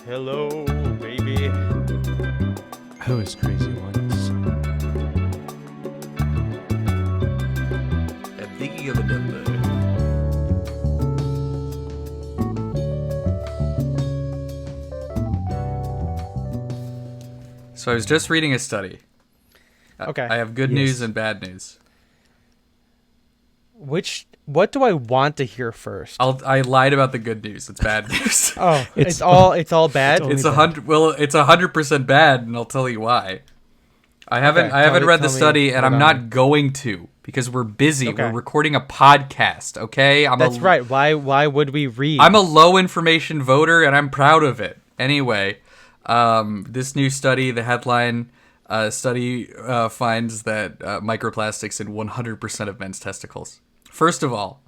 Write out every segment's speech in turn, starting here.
Hello, baby. I was crazy once. I'm thinking of a number. So I was just reading a study. Okay. I have good news and bad news. What do I want to hear first? I lied about the good news. It's bad news. Oh, it's all bad. only It's bad. 100. Well, it's 100% bad, and I'll tell you why. I haven't read the study, and I'm not going to because we're busy. Okay. We're recording a podcast. Okay, That's right. Why would we read? I'm a low information voter, and I'm proud of it. Anyway, this new study, the headline study finds that microplastics in 100% of men's testicles. First of all,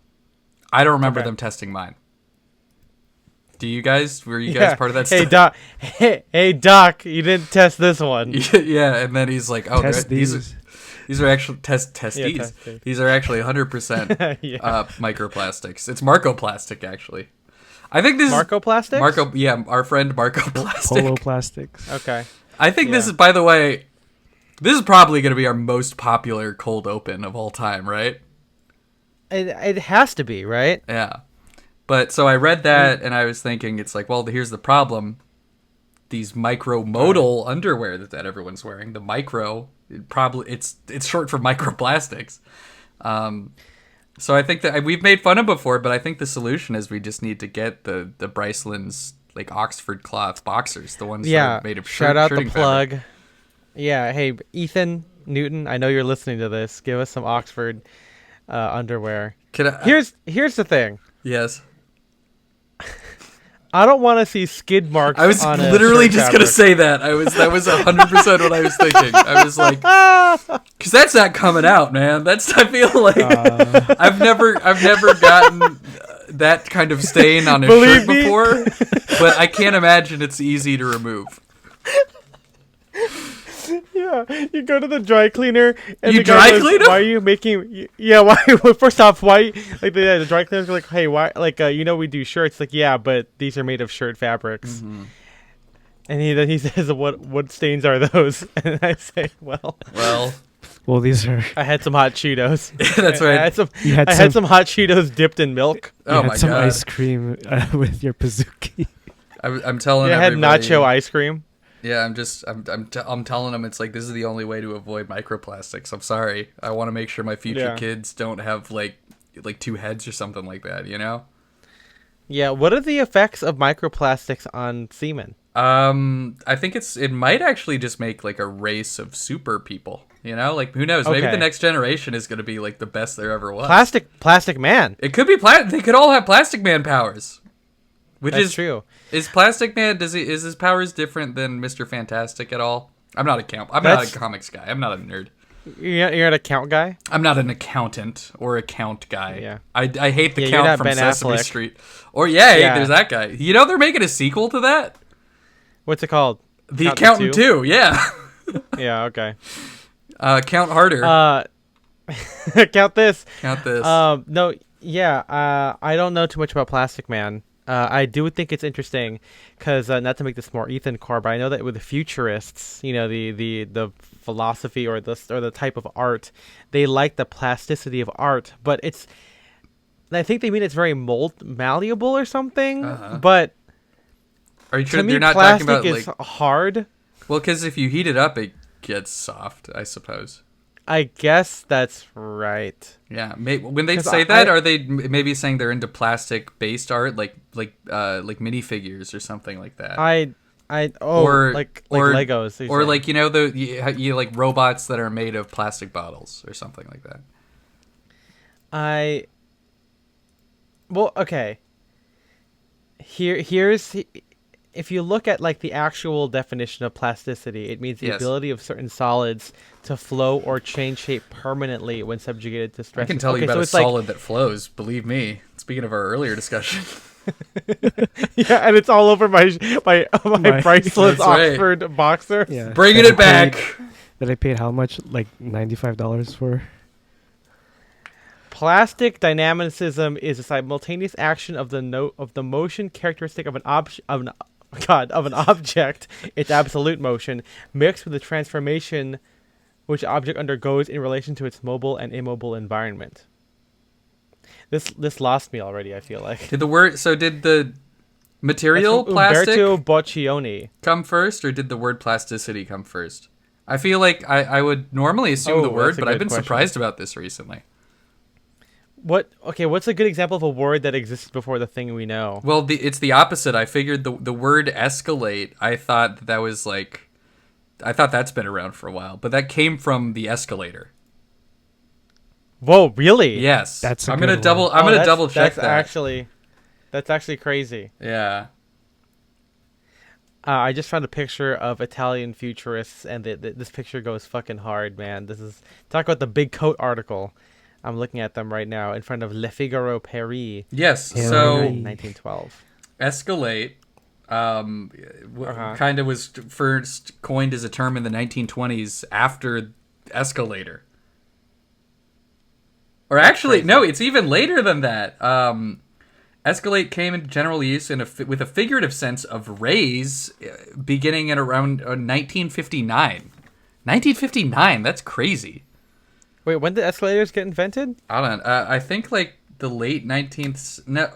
I don't remember them testing mine. Do you guys? Were you guys part of that study? Hey Doc, you didn't test this one. Yeah, and then he's like, "Oh, Test these are actually testes. Yeah, These are actually 100% Yeah. microplastics. It's Marco-plastic, actually. I think this Marco Plastics? our friend Marco-plastic. Polo plastics. Okay. I think this is, by the way, this is probably going to be our most popular cold open of all time, right? It has to be, right? Yeah. But so I read that and I was thinking, it's like, well, here's the problem. These micro-modal underwear that everyone's wearing, the micro, it's short for microplastics. So I think that we've made fun of before, but I think the solution is we just need to get the Bryceland's like Oxford cloth boxers, the ones that are made of shout out the shirting plug. fabric. Yeah, hey Ethan Newton, I know you're listening to this. Give us some Oxford underwear. Here's the thing. Yes. I don't want to see skid marks. I was on literally a just gonna say that. That was 100% what I was thinking. I was like, because that's not coming out, man. I feel like I've never gotten that kind of stain on a shirt before, but I can't imagine it's easy to remove. Yeah, you go to the dry cleaner and You the guy dry goes, clean 'em? why are you making? Yeah, why? First off, why? Like the dry cleaners are like, hey, why? Like, we do shirts. Like, yeah, but these are made of shirt fabrics. Mm-hmm. And he says, what stains are those? And I say, well, These are. I had some hot Cheetos. That's right. I had some hot Cheetos dipped in milk. You Oh had my some God. ice cream with your Pizookie. I'm telling Yeah, I had everybody. nacho ice cream. Yeah, I'm telling them it's like this is the only way to avoid microplastics. I'm sorry. I want to make sure my future kids don't have like two heads or something like that. You know. Yeah, what are the effects of microplastics on semen? I think it might actually just make like a race of super people. You know, like who knows? Maybe Okay. the next generation is going to be like the best there ever was. Plastic man. It could be They could all have Plastic Man powers. Which That's is true. Is Plastic Man? Is his powers different than Mr. Fantastic at all? I'm not a comics guy. I'm not a nerd. You're an account guy? I'm not an accountant or account guy. Yeah. I hate the Yeah, you're count not from Ben Sesame Affleck. Street. Or hey, Yeah. there's that guy. You know they're making a sequel to that? What's it called? The Accountant 2, yeah. Yeah, okay. Count harder. Count this. Count this. No, yeah. I don't know too much about Plastic Man. I do think it's interesting because not to make this more Ethan core, but I know that with the futurists, you know, the philosophy or the type of art, they like the plasticity of art, but I think they mean it's very malleable or something. Uh-huh. But Are you to sure me, you're not plastic talking about is like? hard. Well, because if you heat it up, it gets soft. I suppose. I guess that's right. Yeah, when they 'Cause say that, I- are they maybe saying they're into plastic-based art, like minifigures or something like that? Or Legos or like you like robots that are made of plastic bottles or something like that. Well, okay. Here's if you look at like the actual definition of plasticity, it means the Yes. ability of certain solids to flow or change shape permanently when subjugated to stress. I can tell you about a solid that flows. Believe me. Speaking of our earlier discussion. Yeah, and it's all over my priceless That's right. Oxford boxer. Yeah. Bringing That it back. That I paid how much? Like $95 for? Plastic dynamicism is a simultaneous action of the motion characteristic of an God, of an object, its absolute motion, mixed with the transformation which object undergoes in relation to its mobile and immobile environment. This lost me already, I feel like. Did the material That's from plastic Umberto Boccioni. come first, or did the word plasticity come first? I feel like I would normally assume the word, that's a but I've good been question. surprised about this recently. What's a good example of a word that existed before the thing we know? Well, it's the opposite. I figured the word escalate, I thought that was like, I thought that's been around for a while, but that came from the escalator. Whoa, really? Yes. That's a I'm good gonna one. double. I'm gonna double check that's that. That's actually crazy. Yeah. I just found a picture of Italian futurists, and this picture goes fucking hard, man. Talk about the big coat article. I'm looking at them right now in front of Le Figaro Paris. Yes. Yeah, So right. 1912. escalate, kind of was first coined as a term in the 1920s after escalator. Or actually, no, it's even later than that. Escalate came into general use with a figurative sense of raise, beginning at around 1959. 1959, that's crazy. Wait, when did escalators get invented? I don't know. I think like the late 19th. No,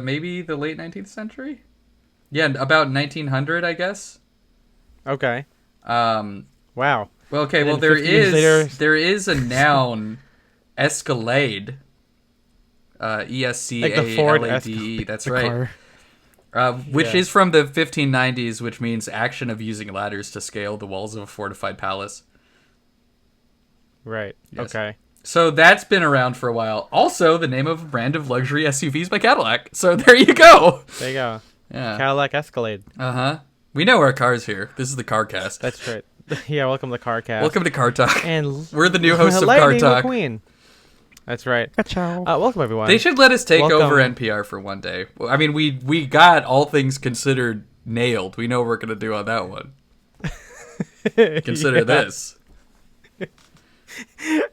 maybe the late 19th century. Yeah, about 1900, I guess. Okay. Wow. Wow. Well, okay. And Well, then 50 years later- there is a noun, escalade. ESCALADE. That's The right. car. Which Yeah. is from the 1590s, which means action of using ladders to scale the walls of a fortified palace. Right. Yes. Okay. So that's been around for a while. Also, the name of a brand of luxury SUVs by Cadillac. So there you go. There you go. Yeah. Cadillac Escalade. Uh-huh. We know our cars here. This is the CarCast. That's right. Yeah, welcome to CarCast. Welcome to Car Talk. And We're the new hosts of Car Lightning Talk. McQueen. That's right. Ciao. Welcome everyone. They should let us take Welcome. over NPR for one day. I mean, we got All Things Considered nailed. We know what we're going to do on that one. Consider Yeah. this.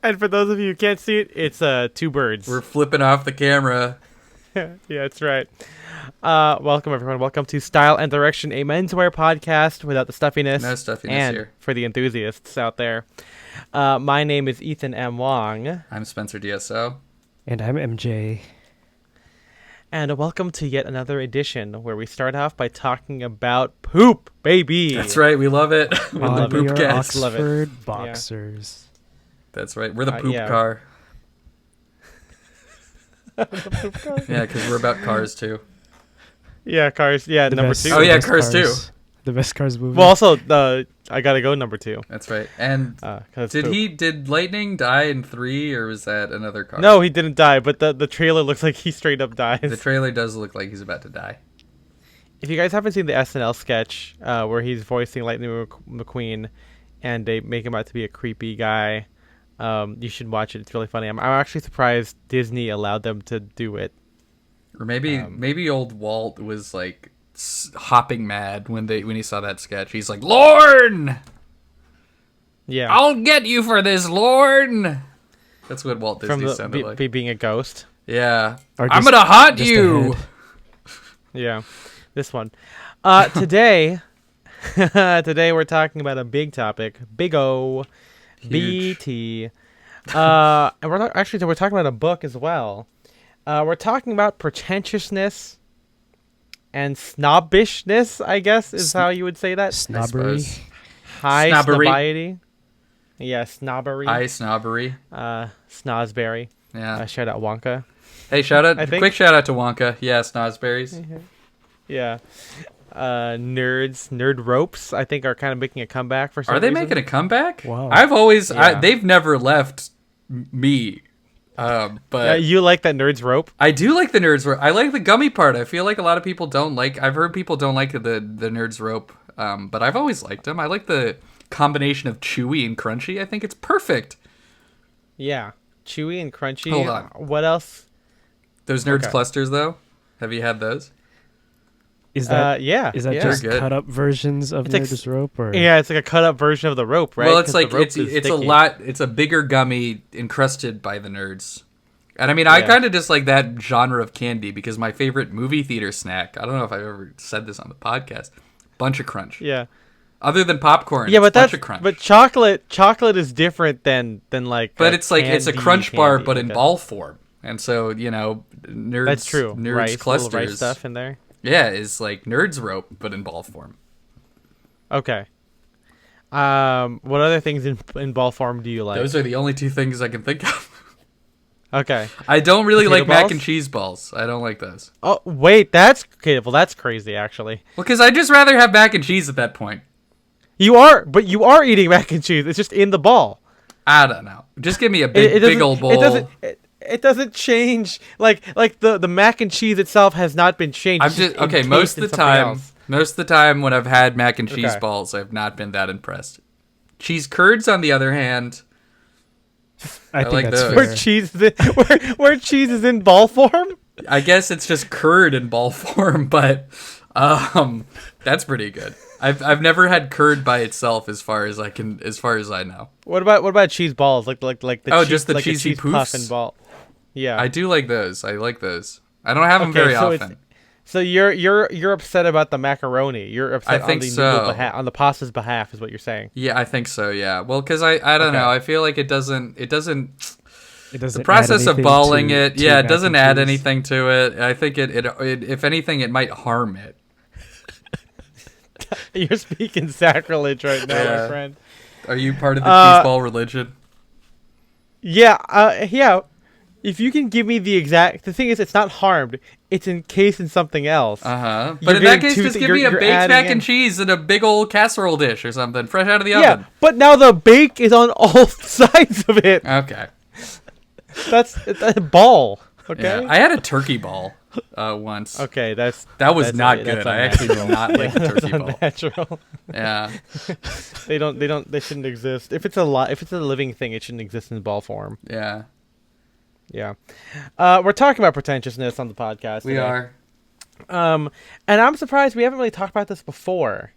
And for those of you who can't see it, it's two birds. We're flipping off the camera. Yeah, that's right. Welcome everyone. Welcome to Style and Direction, a menswear podcast without the stuffiness. No stuffiness and here. for the enthusiasts out there. My name is Ethan M. Wong. I'm Spencer DSO. And I'm MJ. And welcome to yet another edition where we start off by talking about poop, baby. That's right. We love it. We're the love it. poop your cast. Love it. Oxford boxers. That's right. We're the poop yeah. car. Yeah, because we're about cars too. Yeah, Cars. Yeah, The number best- two. Oh, yeah, the best Cars too. The best Cars movie. Well, also, I gotta go number two. That's right. And 'Cause did poop. did Lightning die in 3, or was that another car? No, he didn't die, but the trailer looks like he straight up dies. The trailer does look like he's about to die. If you guys haven't seen the SNL sketch where he's voicing Lightning McQueen, and they make him out to be a creepy guy, you should watch it. It's really funny. I'm actually surprised Disney allowed them to do it. Or maybe old Walt was like hopping mad when he saw that sketch. He's like, "Lorne, Yeah, I'll get you for this, Lorne." That's what Walt Disney from sounded like. being a ghost. Yeah, Or I'm just- gonna haunt just you. ahead. Yeah, this one. Today, today we're talking about a big topic, big O, Huge. BT, and we're talking about a book as well. We're talking about pretentiousness and snobbishness, I guess, is how you would say that. I Snobbery. suppose. High Snobbery. snobbiety. Yeah, snobbery. High snobbery. Snosberry. Yeah. Shout out Wonka. Hey, I think- quick shout out to Wonka. Yeah, snosberries. Yeah. Nerd ropes, I think, are kind of making a comeback for some Are they reason. making a comeback? Wow. I've always Yeah. they've never left me. But You like that nerd's rope? I do like the nerds rope. I like the gummy part. I feel like a lot of people don't like. I've heard people don't like the nerds rope. But I've always liked them. I like the combination of chewy and crunchy. I think it's perfect. Yeah. Chewy and crunchy. Hold on. What else? Those nerds Okay. clusters though. Have you had those? Is that Yeah. is that yeah. just They're good. cut up versions of It's like Nerdist rope or Yeah, it's like a cut up version of the rope, right? Well, it's 'Cause the like rope it's is a sticky. lot. It's a bigger gummy encrusted by the nerds, And I mean, I Yeah. kind of dislike that genre of candy because my favorite movie theater snack, I don't know if I've ever said this on the podcast, Bunch of Crunch. Yeah. Other than popcorn, Yeah, it's but Bunch that's of Crunch. but chocolate is different than like. But a it's like it's a candy crunch bar, candy, but like in a- ball form. And so, nerds, That's true. nerds Rice, clusters, little rice stuff in there. yeah, is like nerds rope, but in ball form. Okay. What other things in ball form do you like? Those are the only two things I can think of. Okay. I don't really Potato like mac balls? and cheese balls. I don't like those. Oh wait, that's okay. Well, that's crazy actually. Well, because I'd just rather have mac and cheese at that point. You are eating mac and cheese. It's just in the ball. I don't know. Just give me a big doesn't- old bowl. It doesn't change. Like the mac and cheese itself has not been changed. I'm It's just okay. encased Most in of the something time, else. when I've had mac and cheese Okay. balls, I've not been that impressed. Cheese curds, on the other hand, I think like that's those. fair. Where cheese is where cheese is in ball form. I guess it's just curd in ball form, but that's pretty good. I've never had curd by itself, as far as I know. What about cheese balls? Like the Oh, cheese, just the like a cheesy cheese puff poofs? and ball. Yeah. I do like those. I like those. I don't have them Okay, very so often. So you're upset about the macaroni. You're upset I think on the so. noodle on the pasta's behalf, is what you're saying. Yeah, I think so. Yeah. Well, because I don't Okay. know. I feel like it doesn't. It doesn't The process add of anything balling to- it, to yeah, it mac doesn't and add cheese. anything to it. I think it if anything, it might harm it. You're speaking sacrilege right now, Yeah. my friend. Are you part of the cheese ball religion? Yeah, yeah. If you can give me the thing is, it's not harmed. It's encased in something else. But You're in that getting case, two just thi- give me a you're baked adding mac in- and cheese in a big old casserole dish or something, fresh out of the Yeah, oven. but now the bake is on all sides of it. Okay. That's a ball. Okay. Yeah. I had a turkey ball once. Okay, That was that's- not that's good. I actually did not like the That's turkey ball. unnatural. Yeah. They shouldn't exist. If it's a living thing, it shouldn't exist in ball form. Yeah. Yeah. We're talking about pretentiousness on the podcast We today. are. And I'm surprised we haven't really talked about this before.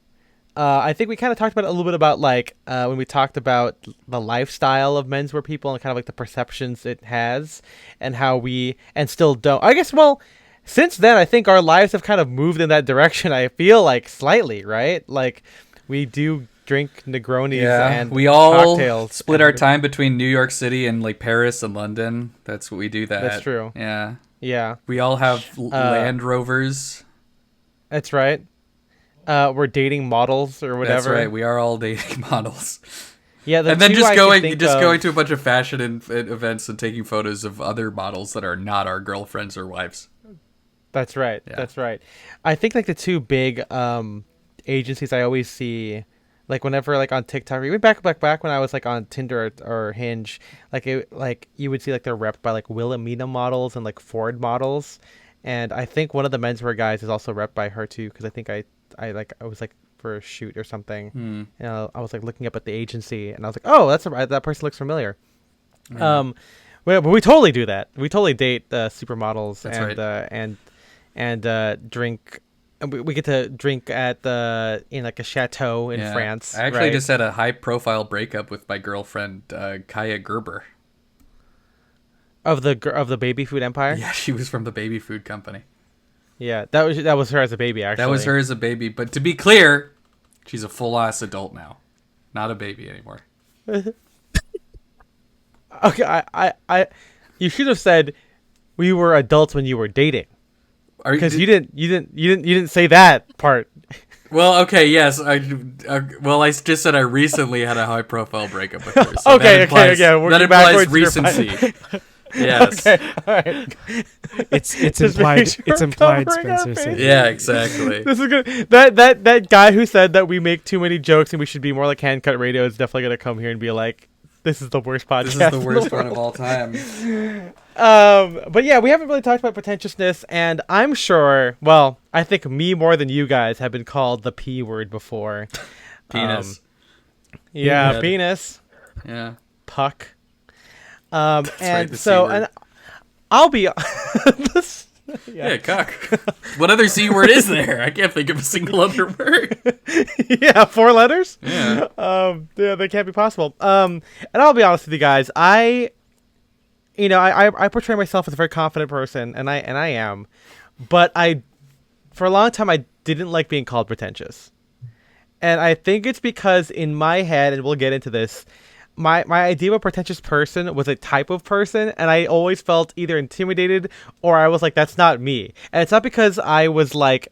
I think we kind of talked about it a little bit about when we talked about the lifestyle of menswear people and kind of like the perceptions it has and how we and still don't. I guess, well, since then, I think our lives have kind of moved in that direction. I feel like slightly, right? Like we do drink Negronis and we all cocktails. split our time between New York City and like Paris and London. That's what we do. That's true. Yeah. Yeah, We all have Land Rovers. that's right. We're dating models or whatever. That's right. We are all dating models. Yeah, And then two just I going could think of- going to a bunch of fashion events and taking photos of other models that are not our girlfriends or wives. That's right. Yeah. That's right. I think like the two big agencies I always see, like whenever like on TikTok, or even back when I was like on Tinder or Hinge, like you would see like they're repped by like Wilhelmina models and like Ford models, and I think one of the menswear guys is also repped by her too, because I think I was like for a shoot or something, and I was like looking up at the agency, and I was like, oh, that person looks familiar. But we totally do that. We totally date supermodels. That's and right. and drink. And we get to drink at in like a chateau in Yeah. France. I actually right? just had a high profile breakup with my girlfriend Kaya Gerber. of the baby food empire. Yeah, she was from the baby food company. Yeah, that was her as a baby. Actually, That was her as a baby, but to be clear, she's a full ass adult now, not a baby anymore. Okay, you should have said we were adults when you were dating, because you didn't say that part. Well, okay, yes. I just said I recently had a high profile breakup with her. So Okay, that implies, okay, working that implies backwards, you're fine. recency. Yes. Okay, all right. It's Just implied. make sure It's I'm implied. covering our Spencer said. faces. Yeah, exactly. This is good. That guy who said that we make too many jokes and we should be more like Hand Cut Radio is definitely gonna come here and be like, "This is the worst podcast." This is the in worst world." one of all time. But yeah, we haven't really talked about pretentiousness, and I'm sure. Well, I think me more than you guys have been called the P word before. Penis. Yeah, Yeah. penis, Yeah. puck. right, And the C so, word. and I'll be. this, Yeah, cock. What other C word is there? I can't think of a single other word. yeah, 4 letters. Yeah. Yeah, they can't be possible. And I'll be honest with you guys, I I portray myself as a very confident person, and I am, but for a long time I didn't like being called pretentious, and I think it's because in my head, and we'll get into this, my idea of a pretentious person was a type of person, and I always felt either intimidated or I was like, that's not me. And it's not because I was like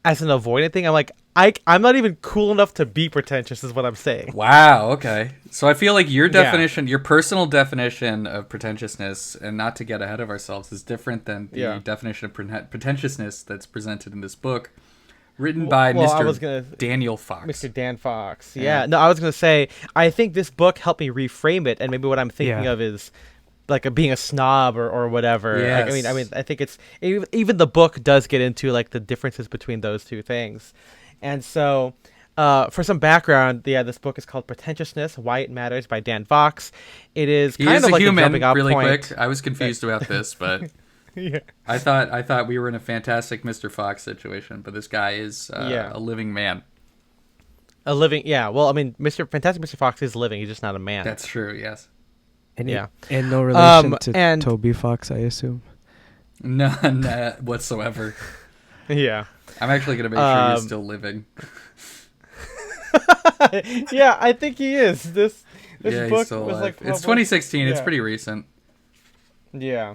as an avoidant thing. I'm like, I'm not even cool enough to be pretentious is what I'm saying. Wow, okay. So I feel like your definition, your personal definition of pretentiousness, and not to get ahead of ourselves, is different than the definition of pretentiousness that's presented in this book, written by Mr. Daniel Fox. Mr. Dan Fox. Yeah. No, I was going to say, I think this book helped me reframe it, and maybe what I'm thinking of is like being a snob or whatever. Yes. Like, I mean, I think it's even the book does get into like the differences between those two things. And so, for some background, this book is called Pretentiousness: Why It Matters by Dan Fox. It is kind of like human, a jumping off really point. quick. I was confused about this, but Yeah. I thought we were in a fantastic Mr. Fox situation, but this guy is a living man. A living, yeah. Well, I mean, Fantastic Mr. Fox is living. He's just not a man. That's true. Yes. And yeah. And no relation to and Toby Fox, I assume. None whatsoever. Yeah. I'm actually gonna make sure he's still living. Yeah, I think he is. This book he's still was alive. like It's 2016. Yeah. It's pretty recent. Yeah.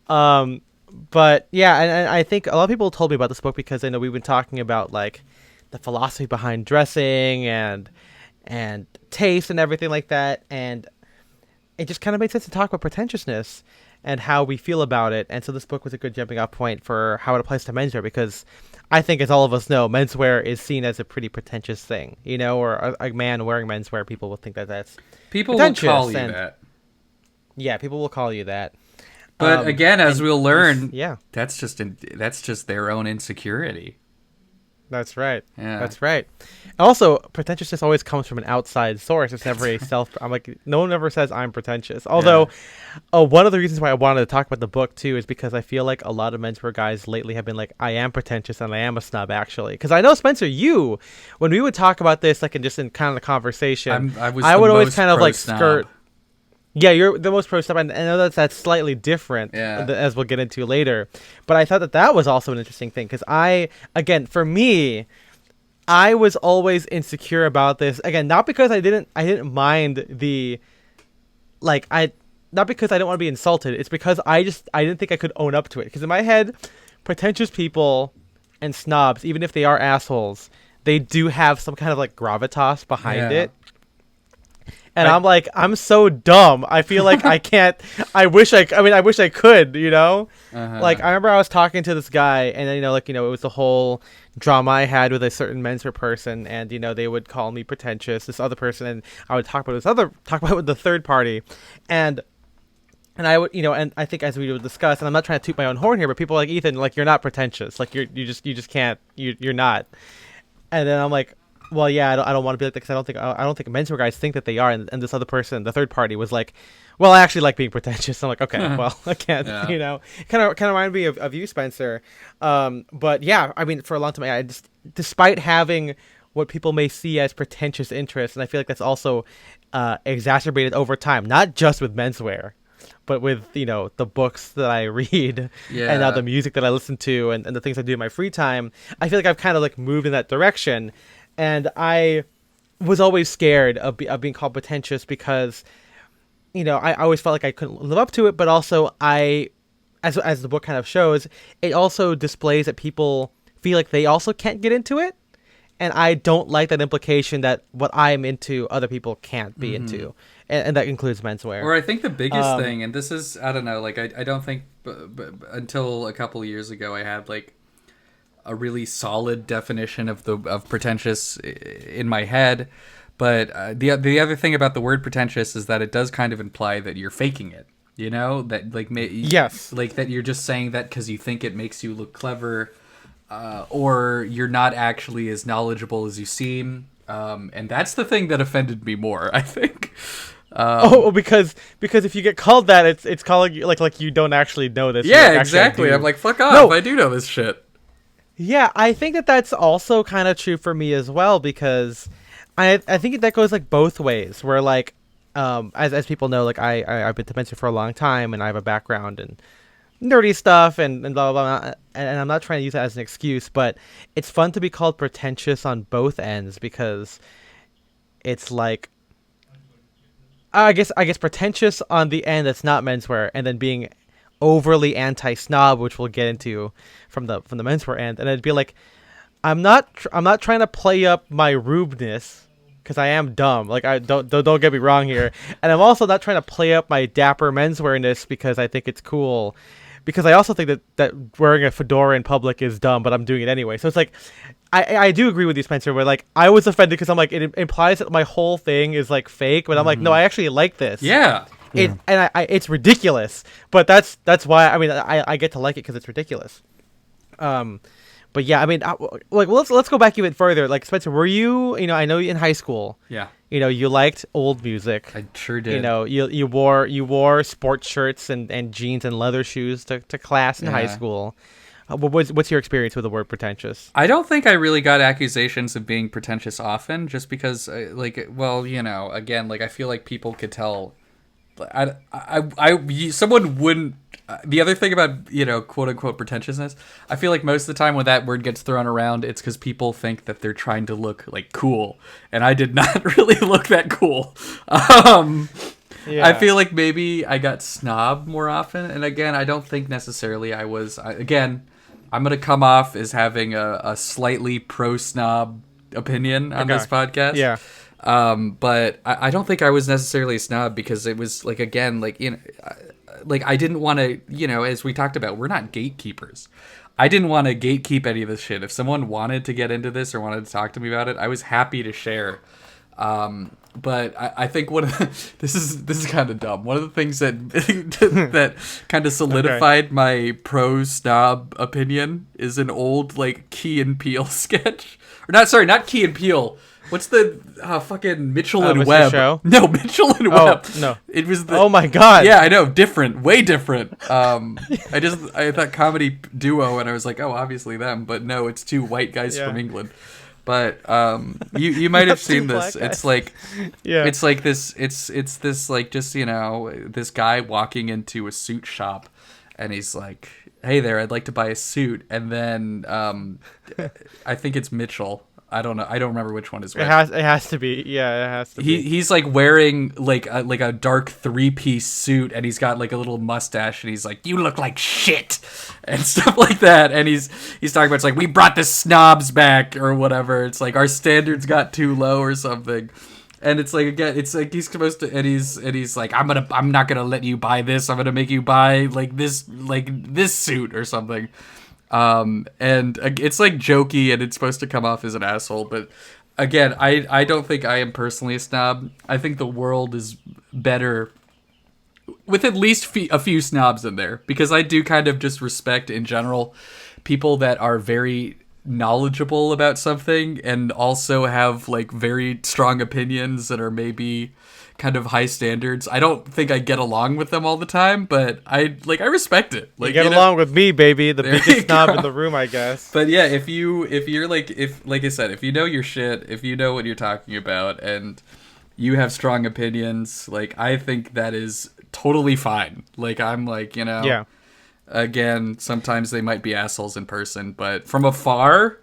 But yeah, and I think a lot of people told me about this book because I know we've been talking about like the philosophy behind dressing and taste and everything like that, and it just kind of made sense to talk about pretentiousness and how we feel about it. And so this book was a good jumping off point for how it applies to menswear, because I think, as all of us know, menswear is seen as a pretty pretentious thing, or a man wearing menswear, people will think that that's people will call you that. Yeah, people will call you that. But again, as we'll learn, yeah, that's just their own insecurity. That's right. Yeah. That's right. Also, pretentiousness always comes from an outside source. It's never a self. I'm like, no one ever says I'm pretentious. Although, one of the reasons why I wanted to talk about the book too is because I feel like a lot of menswear guys lately have been like, I am pretentious and I am a snob actually. Because I know, Spencer, when we would talk about this, like in kind of the conversation, I would always kind of like skirt. Yeah, you're the most pro snob, and I know that's slightly different, as we'll get into later. But I thought that was also an interesting thing, because for me, I was always insecure about this. Again, not because I didn't mind not because I don't want to be insulted. It's because I didn't think I could own up to it. Because in my head, pretentious people and snobs, even if they are assholes, they do have some kind of like gravitas behind it. And I'm like, I'm so dumb. I feel like I can't. I wish I could. Like I remember I was talking to this guy, and it was the whole drama I had with a certain menswear person, and they would call me pretentious. This other person, and I would talk about it with the third party, and I would, and I think as we would discuss, and I'm not trying to toot my own horn here, but people are like, Ethan, like you're not pretentious. Like you just can't. You're not. And then I'm like, well, yeah, I don't want to be like that, because I don't think menswear guys think that they are. And this other person, the third party, was like, well, I actually like being pretentious. I'm like, okay, well, I can't, kind of remind me of you, Spencer. But yeah, I mean, for a long time, I just, despite having what people may see as pretentious interests, and I feel like that's also exacerbated over time, not just with menswear, but with the books that I read, and now the music that I listen to, and the things I do in my free time. I feel like I've kind of like moved in that direction. And I was always scared of being called pretentious because, I always felt like I couldn't live up to it. But also, as the book kind of shows, it also displays that people feel like they also can't get into it. And I don't like that implication that what I'm into, other people can't be into. And that includes menswear. Or I think the biggest thing, and this is, I don't know, like I don't think until a couple of years ago I had like a really solid definition of pretentious in my head, but the other thing about the word pretentious is that it does kind of imply that you're faking it, that like like that you're just saying that because you think it makes you look clever, or you're not actually as knowledgeable as you seem, and that's the thing that offended me more, I think. Because if you get called that, it's calling you like you don't actually know this. Yeah, exactly. I'm like, fuck off. No. I do know this shit. Yeah, I think that's also kind of true for me as well, because I think that goes like both ways, where like as people know, like I've been to menswear for a long time, and I have a background in nerdy stuff and blah blah blah. And I'm not trying to use that as an excuse, but it's fun to be called pretentious on both ends because it's like I guess pretentious on the end that's not menswear, and then being overly anti-snob, which we'll get into from the menswear end, and it'd be like I'm not trying to play up my rudeness because I am dumb. Like I don't get me wrong here, and I'm also not trying to play up my dapper menswearness because I think it's cool. Because I also think that wearing a fedora in public is dumb, but I'm doing it anyway. So it's like, I do agree with you, Spencer. Where like I was offended because I'm like it implies that my whole thing is like fake, but I'm like no, I actually like this. Yeah. It's ridiculous, but that's why I mean I get to like it because it's ridiculous. But yeah, I mean, like let's go back even further. Like Spencer, were you I know in high school, Yeah. You liked old music. I sure did. You wore sports shirts and jeans and leather shoes to class in high school. What's your experience with the word pretentious? I don't think I really got accusations of being pretentious often, just because, again, like I feel like people could tell. Someone wouldn't. The other thing about quote unquote pretentiousness, I feel like most of the time when that word gets thrown around, it's because people think that they're trying to look like cool, and I did not really look that cool. I feel like maybe I got snob more often, and again, I don't think necessarily I was. Again, I'm gonna come off as having a slightly pro snob opinion on this podcast. Yeah. But I don't think I was necessarily a snob because it was like, again, like, like I didn't want to, as we talked about, we're not gatekeepers. I didn't want to gatekeep any of this shit. If someone wanted to get into this or wanted to talk to me about it, I was happy to share. But I think this is kind of dumb. One of the things that that kind of solidified my pro snob opinion is an old like Key and Peele sketch. Or not Key and Peele. What's the fucking Mitchell and Mr. Webb? Show? No, Mitchell and Webb. No. It was the. Oh my god. Yeah, I know, different, way different. I thought comedy duo, and I was like, oh, obviously them, but no, it's two white guys from England. But you might have seen this. It's like, it's like this. It's this like just this guy walking into a suit shop, and he's like, hey there, I'd like to buy a suit, and then I think it's Mitchell. I don't know. I don't remember which one is which. It has to be. Yeah, it has to be. He's like wearing like a dark 3-piece suit, and he's got like a little mustache, and he's like, "You look like shit," and stuff like that. And he's talking about, it's like, we brought the snobs back or whatever. It's like our standards got too low or something. And it's like, again, it's like he's supposed to, and he's like, I'm not gonna let you buy this. I'm gonna make you buy like this suit or something. And it's like jokey, and it's supposed to come off as an asshole, but again, I don't think I am personally a snob. I think the world is better with at least a few snobs in there, because I do kind of just respect in general people that are very knowledgeable about something and also have like very strong opinions and are maybe kind of high standards. I don't think I get along with them all the time, but I respect it. Like, you get along with me, baby, the biggest snob in the room, I guess. But yeah, if you're like I said, if you know your shit, if you know what you're talking about, and you have strong opinions, like I think that is totally fine. Like I'm like, yeah. Again, sometimes they might be assholes in person, but from afar,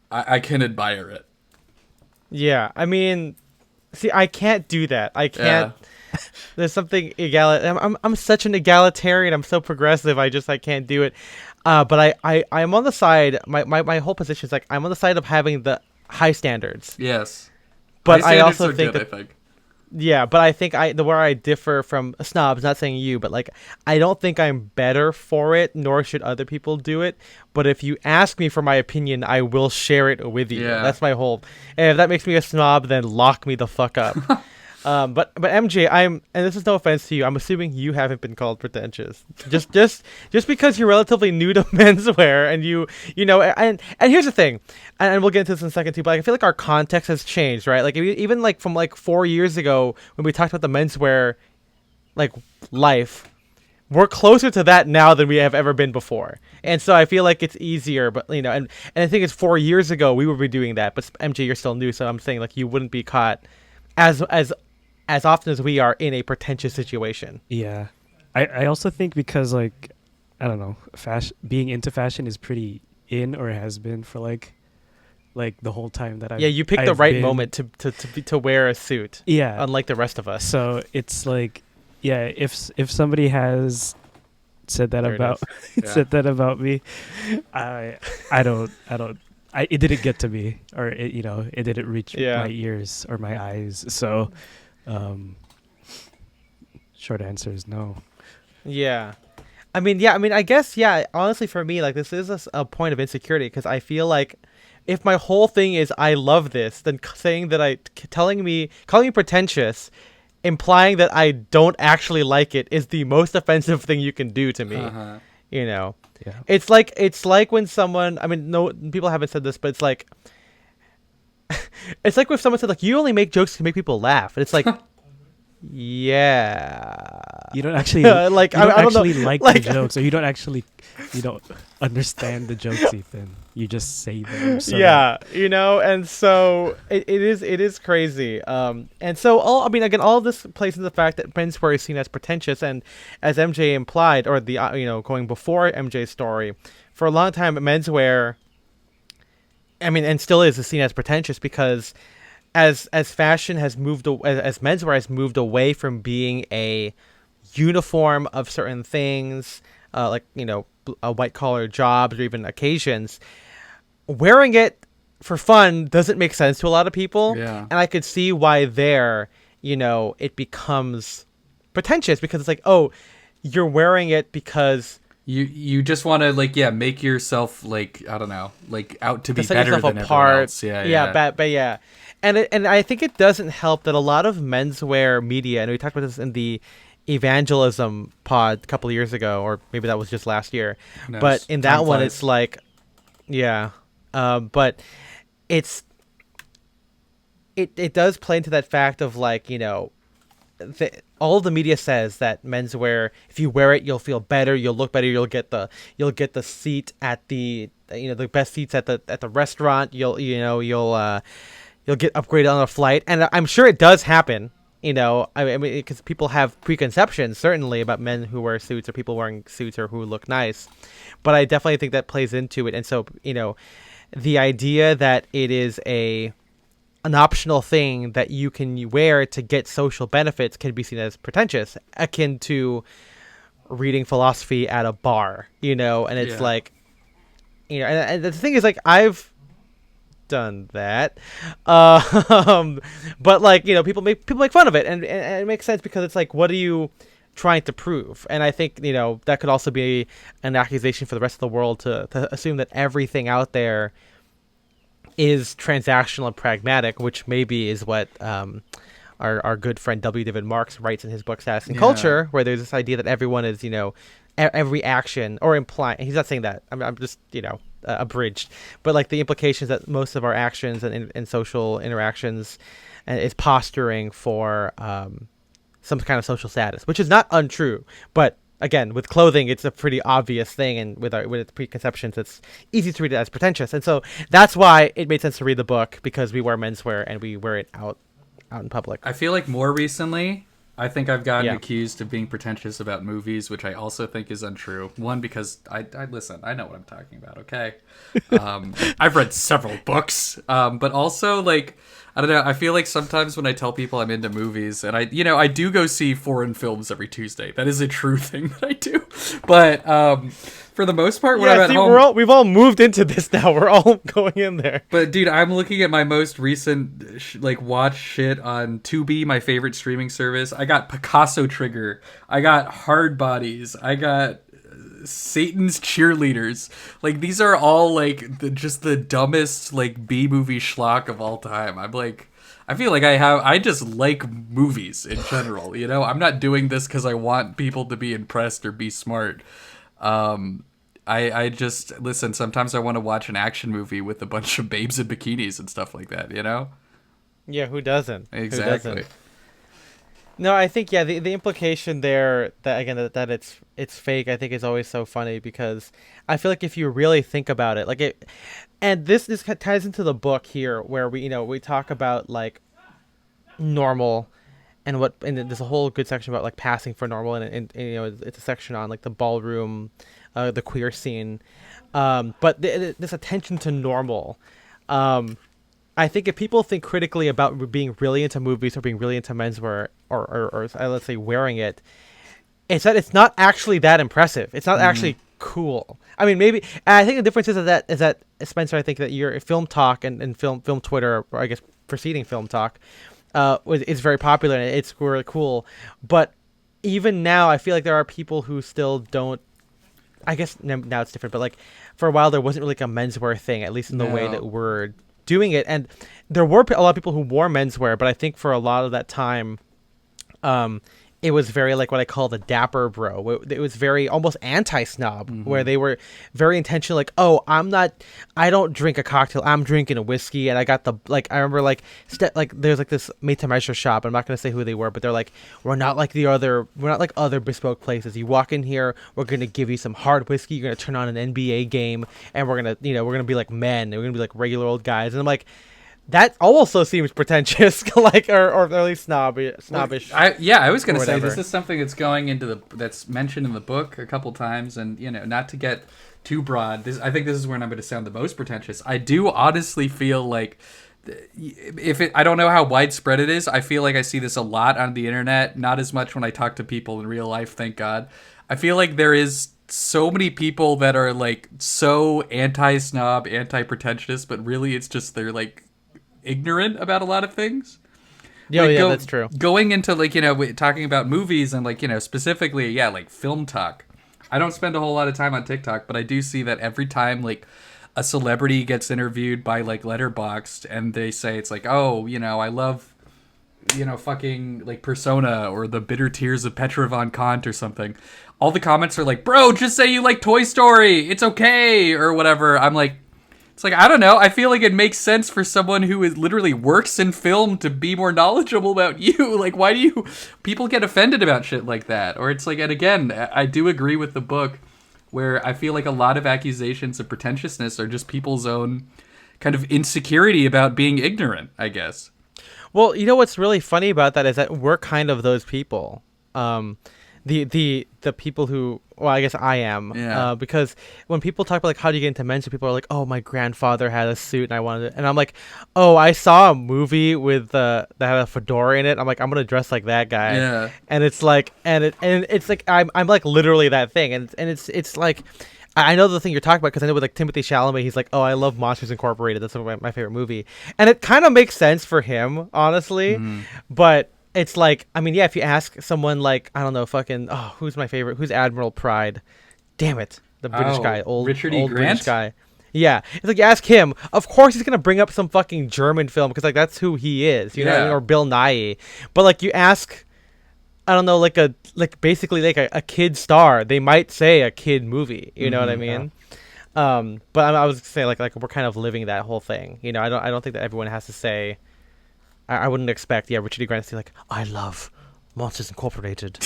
I can admire it. Yeah, I mean, see, I can't do that. I can't. Yeah. There's something I'm such an egalitarian. I'm so progressive. I can't do it. But I'm on the side. My whole position is like I'm on the side of having the high standards. Yes. But high I also think think that. I think. Yeah, but I think where I differ from snobs, not saying you, but like I don't think I'm better for it, nor should other people do it. But if you ask me for my opinion, I will share it with you. Yeah. That's my whole. And if that makes me a snob, then lock me the fuck up. But MJ, and this is no offense to you, I'm assuming you haven't been called pretentious. Just because you're relatively new to menswear, and and here's the thing, and we'll get into this in a second too. But I feel like our context has changed, right? Like even like from like 4 years ago when we talked about the menswear, like life, we're closer to that now than we have ever been before. And so I feel like it's easier, but and I think it's 4 years ago we would be doing that. But MJ, you're still new, so I'm saying like you wouldn't be caught as as often as we are in a pretentious situation. Yeah. I also think because like I don't know, being into fashion is pretty in or has been for like the whole time that Yeah, you picked the I've right been. moment to wear a suit, Yeah. unlike the rest of us. So it's like yeah, if somebody has said that There it about is. Yeah. said that about me, I don't it didn't get to me, or it didn't reach Yeah. my ears or my eyes. So um short answer is no. Yeah. I guess, yeah, honestly, for me, like, this is a point of insecurity because I feel like if my whole thing is I love this, then saying that calling me pretentious, implying that I don't actually like it is the most offensive thing you can do to me. Uh-huh. You know, Yeah. it's like when someone, I mean, no, people haven't said this, but it's like if someone said like, you only make jokes to make people laugh, and it's like, yeah, You don't actually like, you don't I don't know, actually like like, the jokes, or you don't understand the jokes, Ethan. You just say them. So yeah, and so it is crazy. And so all of this plays into the fact that menswear is seen as pretentious, and as MJ implied, or the going before MJ's story, for a long time menswear, and still is seen as pretentious because as fashion has as menswear has moved away from being a uniform of certain things, like white collar jobs or even occasions, wearing it for fun doesn't make sense to a lot of people. Yeah. And I could see why it becomes pretentious because it's like, oh, you're wearing it because You just want to make yourself I don't know, out to be set better yourself than everyone apart. else. Yeah, Yeah, but yeah. And I think it doesn't help that a lot of menswear media, and we talked about this in the evangelism pod a couple of years ago, or maybe that was just last year. Who knows? But in Time that one, flies. it's like, yeah, but it's it does play into that fact of all of the media says that menswear, if you wear it, you'll feel better, you'll look better, you'll get the seat at the best seats at the restaurant, you'll get upgraded on a flight, and I'm sure it does happen. I mean, because people have preconceptions certainly about men who wear suits or people wearing suits or who look nice, but I definitely think that plays into it. And so the idea that it is an optional thing that you can wear to get social benefits can be seen as pretentious, akin to reading philosophy at a bar, and it's Yeah. like, and the thing is, like, I've done that, but people make fun of it, and it makes sense because it's like, what are you trying to prove? And I think that could also be an accusation for the rest of the world to assume that everything out there is transactional and pragmatic, which maybe is what our good friend W. David Marks writes in his book Status and Yeah. Culture, where there's this idea that everyone is, every action, or implying, he's not saying that, I'm just, abridged, but like the implications that most of our actions and social interactions is posturing for some kind of social status, which is not untrue, but again, with clothing, it's a pretty obvious thing, and with its preconceptions, it's easy to read it as pretentious. And so that's why it made sense to read the book, because we wear menswear and we wear it out in public. I feel like more recently, I think I've gotten Yeah. accused of being pretentious about movies, which I also think is untrue. One, because I listen, I know what I'm talking about, okay? I've read several books, but also, I don't know, I feel like sometimes when I tell people I'm into movies, and I do go see foreign films every Tuesday. That is a true thing that I do. But for the most part, when I'm at home... we've all moved into this now. We're all going in there. But dude, I'm looking at my most recent watch shit on Tubi, my favorite streaming service. I got Picasso Trigger. I got Hard Bodies. I got Satan's Cheerleaders. These are all just the dumbest B movie schlock of all time. I feel like I just like movies in general. I'm not doing this because I want people to be impressed or be smart. I just listen. Sometimes I want to watch an action movie with a bunch of babes in bikinis and stuff like that. Yeah, who doesn't? Exactly. Who doesn't? No, I think, yeah, the implication there that, again, that it's fake, I think is always so funny, because I feel like if you really think about it, and this ties into the book here, where we talk about normal and there's a whole good section about like passing for normal, and you know, it's a section on like the ballroom, the queer scene, but this attention to normal. I think if people think critically about being really into movies or being really into menswear, or let's say wearing it, it's that it's not actually that impressive. It's not actually cool. I mean, maybe. And I think the difference is that Spencer, I think that your film talk and film Twitter, or I guess preceding film talk, is very popular and it's really cool. But even now, I feel like there are people who still don't. I guess now it's different, but like for a while there wasn't really like a menswear thing, at least in the way that we're doing it. And there were a lot of people who wore menswear, but I think for a lot of that time, it was very like what I call the dapper bro. It was very almost anti-snob, where they were very intentional, like, oh, I don't drink a cocktail, I'm drinking a whiskey, and I got I remember like there's like this made to measure shop. I'm not gonna say who they were, but they're like, we're not like other bespoke places. You walk in here, we're gonna give you some hard whiskey, you're gonna turn on an NBA game, and we're gonna be like men, and we're gonna be like regular old guys. And I'm like, that also seems pretentious, like, or at least snobbish. I was going to say, whatever. this is something that's going into that's mentioned in the book a couple times, and not to get too broad. I think this is when I'm going to sound the most pretentious. I do honestly feel like, I don't know how widespread it is. I feel like I see this a lot on the internet, not as much when I talk to people in real life, thank God. I feel like there is so many people that are like so anti-snob, anti-pretentious, but really it's just they're like ignorant about a lot of things. Yeah, like, that's true. Going into like talking about movies and like specifically like film talk. I don't spend a whole lot of time on TikTok, but I do see that every time like a celebrity gets interviewed by like Letterboxd and they say it's like, oh, I love fucking like Persona or the Bitter Tears of Petra Von Kant or something. All the comments are like, bro, just say you like Toy Story, it's okay, or whatever. I'm like, it's like, I don't know. I feel like it makes sense for someone who literally works in film to be more knowledgeable about you. Like, why do people get offended about shit like that? Or it's like, and again, I do agree with the book where I feel like a lot of accusations of pretentiousness are just people's own kind of insecurity about being ignorant, I guess. Well, you know what's really funny about that is that we're kind of those people. The people who, well, I guess I am, because when people talk about like how do you get into menswear, people are like, oh, my grandfather had a suit and I wanted it, and I'm like, oh, I saw a movie with that had a fedora in it. I'm like, I'm gonna dress like that guy, and it's like, and it's like I'm like literally that thing, and it's like. I know the thing you're talking about because I know with like Timothy Chalamet, he's like, oh, I love Monsters Incorporated. That's my favorite movie, and it kind of makes sense for him, honestly, but. It's like, I mean, yeah, if you ask someone like, I don't know, fucking, oh, who's my favorite? Who's Admiral Pride? Damn it. The British guy. Old Richard E. old Grant? British guy. Yeah. It's like, you ask him, of course he's going to bring up some fucking German film because, like, that's who he is, you know what I mean? Or Bill Nye. But, like, you ask, I don't know, basically like a kid star, they might say a kid movie, you know what I mean? Yeah. But I was saying, like, we're kind of living that whole thing. You know, I don't think that everyone has to say, I wouldn't expect, Richard E. Grant to say, like, I love Monsters Incorporated,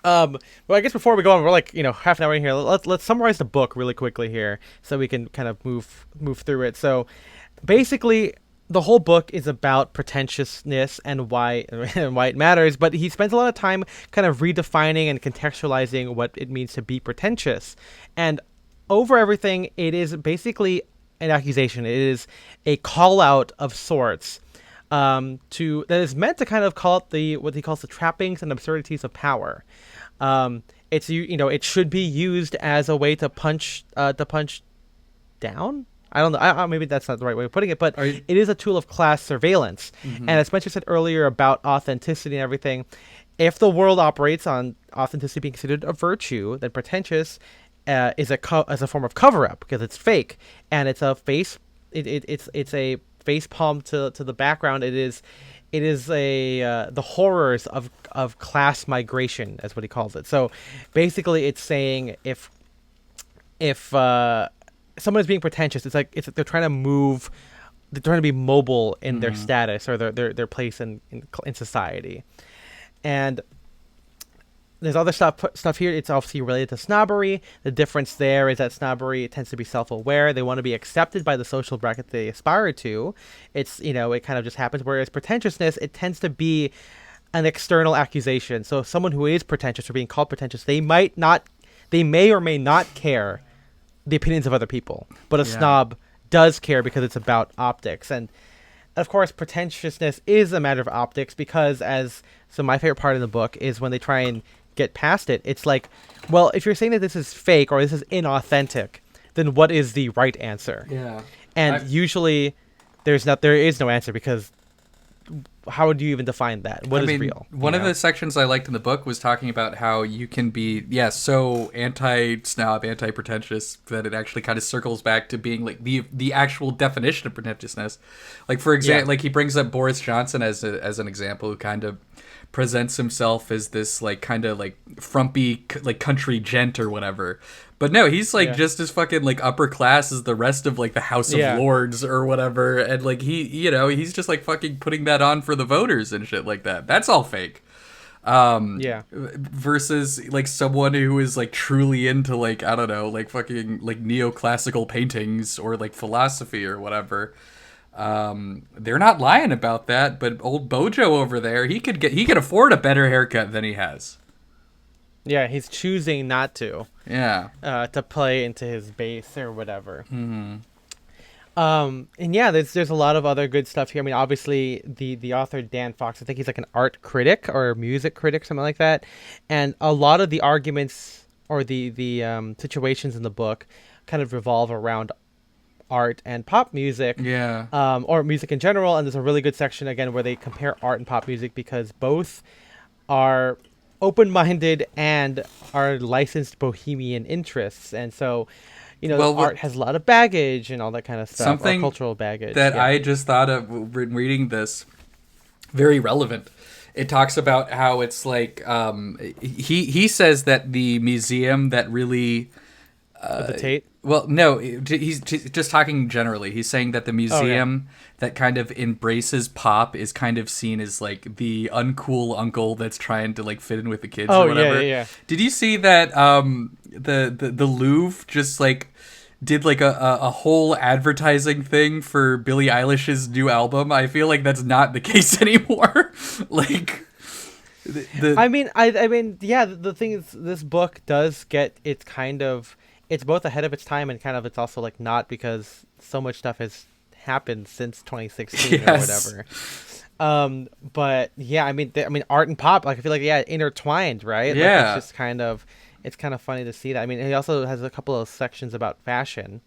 Well, I guess before we go on, we're like, half an hour in here. Let's summarize the book really quickly here so we can kind of move through it. So basically, the whole book is about pretentiousness and why it matters, but he spends a lot of time kind of redefining and contextualizing what it means to be pretentious. And over everything, it is basically an accusation. It is a call out of sorts that is meant to kind of call it what he calls the trappings and absurdities of power. It's it should be used as a way to punch down. I don't know. Maybe that's not the right way of putting it, but it is a tool of class surveillance. And as Spencer said earlier about authenticity and everything, if the world operates on authenticity being considered a virtue, then pretentious is a form of cover up because it's fake and it's a face. It's a face palm to the background. It is the horrors of class migration, as what he calls it. So basically, it's saying if someone is being pretentious, it's like they're trying to move, they're trying to be mobile in their status or their place in society, and there's other stuff here. It's obviously related to snobbery. The difference there is that snobbery tends to be self-aware. They want to be accepted by the social bracket they aspire to. It's, it kind of just happens. Whereas pretentiousness, it tends to be an external accusation. So someone who is pretentious or being called pretentious, they may or may not care the opinions of other people. But a snob does care because it's about optics. And of course, pretentiousness is a matter of optics because so my favorite part of the book is when they try and get past it. It's like, well, if you're saying that this is fake or this is inauthentic, then what is the right answer? Yeah. And usually there is no answer because how would you even define that? What is real? One of the sections I liked in the book was talking about how you can be, so anti-snob, anti-pretentious that it actually kind of circles back to being like the actual definition of pretentiousness. Like, for example, like he brings up Boris Johnson as an example who kind of presents himself as this like kind of like frumpy like country gent or whatever. But no, he's like just as fucking like upper class as the rest of like the House of Lords or whatever, and like he's just like fucking putting that on for the voters and shit like that. That's all fake. Versus like someone who is like truly into like, I don't know, like fucking like neoclassical paintings or like philosophy or whatever. They're not lying about that, but old Bojo over there, he could afford a better haircut than he has. Yeah, he's choosing not to. Yeah. To play into his base or whatever. Mm-hmm. And yeah, there's a lot of other good stuff here. I mean, obviously the author Dan Fox, I think he's like an art critic or music critic, something like that. And a lot of the arguments or the situations in the book kind of revolve around art and pop music. Yeah. Or music in general. And there's a really good section again where they compare art and pop music because both are open-minded and are licensed bohemian interests, and so art has a lot of baggage and all that kind of stuff. Something cultural baggage that I just thought of when reading this, very relevant. It talks about how it's like he says that the museum that really the Tate. Well, no, he's just talking generally. He's saying that the museum that kind of embraces pop is kind of seen as like the uncool uncle that's trying to like fit in with the kids or whatever. Yeah. Did you see that the Louvre just like did like a whole advertising thing for Billie Eilish's new album? I feel like that's not the case anymore. Like I mean, the thing is this book does get it's both ahead of its time and kind of it's also like not, because so much stuff has happened since 2016 or whatever. But yeah, I mean art and pop, like I feel like intertwined, right? Yeah. Like, it's kind of funny to see that. I mean, he also has a couple of sections about fashion,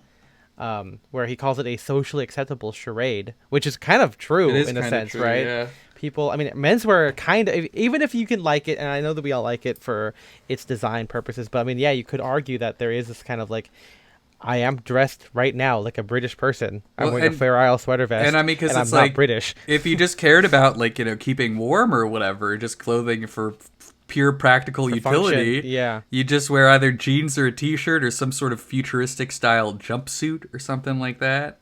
where he calls it a socially acceptable charade, which is kind of true in a sense, true, right? Yeah. People, I mean, menswear kind of, even if you can like it, and I know that we all like it for its design purposes, but I mean, yeah, you could argue that there is this kind of like, I am dressed right now like a British person. I'm wearing a Fair Isle sweater vest, and I mean, because it's I'm like not British. If you just cared about like keeping warm or whatever, just clothing for pure practical utility, function, you just wear either jeans or a t-shirt or some sort of futuristic style jumpsuit or something like that.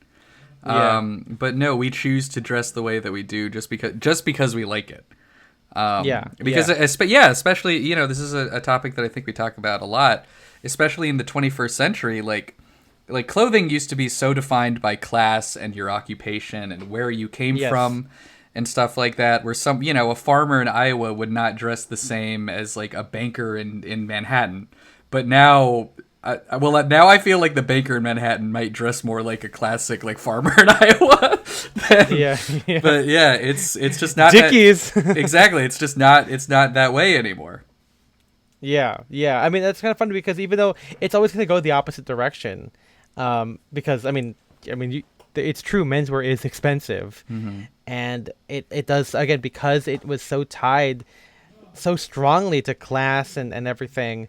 But no, we choose to dress the way that we do just because we like it. Especially this is a topic that I think we talk about a lot, especially in the 21st century. Like clothing used to be so defined by class and your occupation and where you came from and stuff like that, where a farmer in Iowa would not dress the same as like a banker in Manhattan. But now now I feel like the banker in Manhattan might dress more like a classic like farmer in Iowa. But yeah, it's just not Dickies. Exactly, it's not that way anymore. Yeah. I mean, that's kind of funny because even though it's always going to go the opposite direction, because I mean, it's true, menswear is expensive, and it does, again, because it was so tied so strongly to class and everything.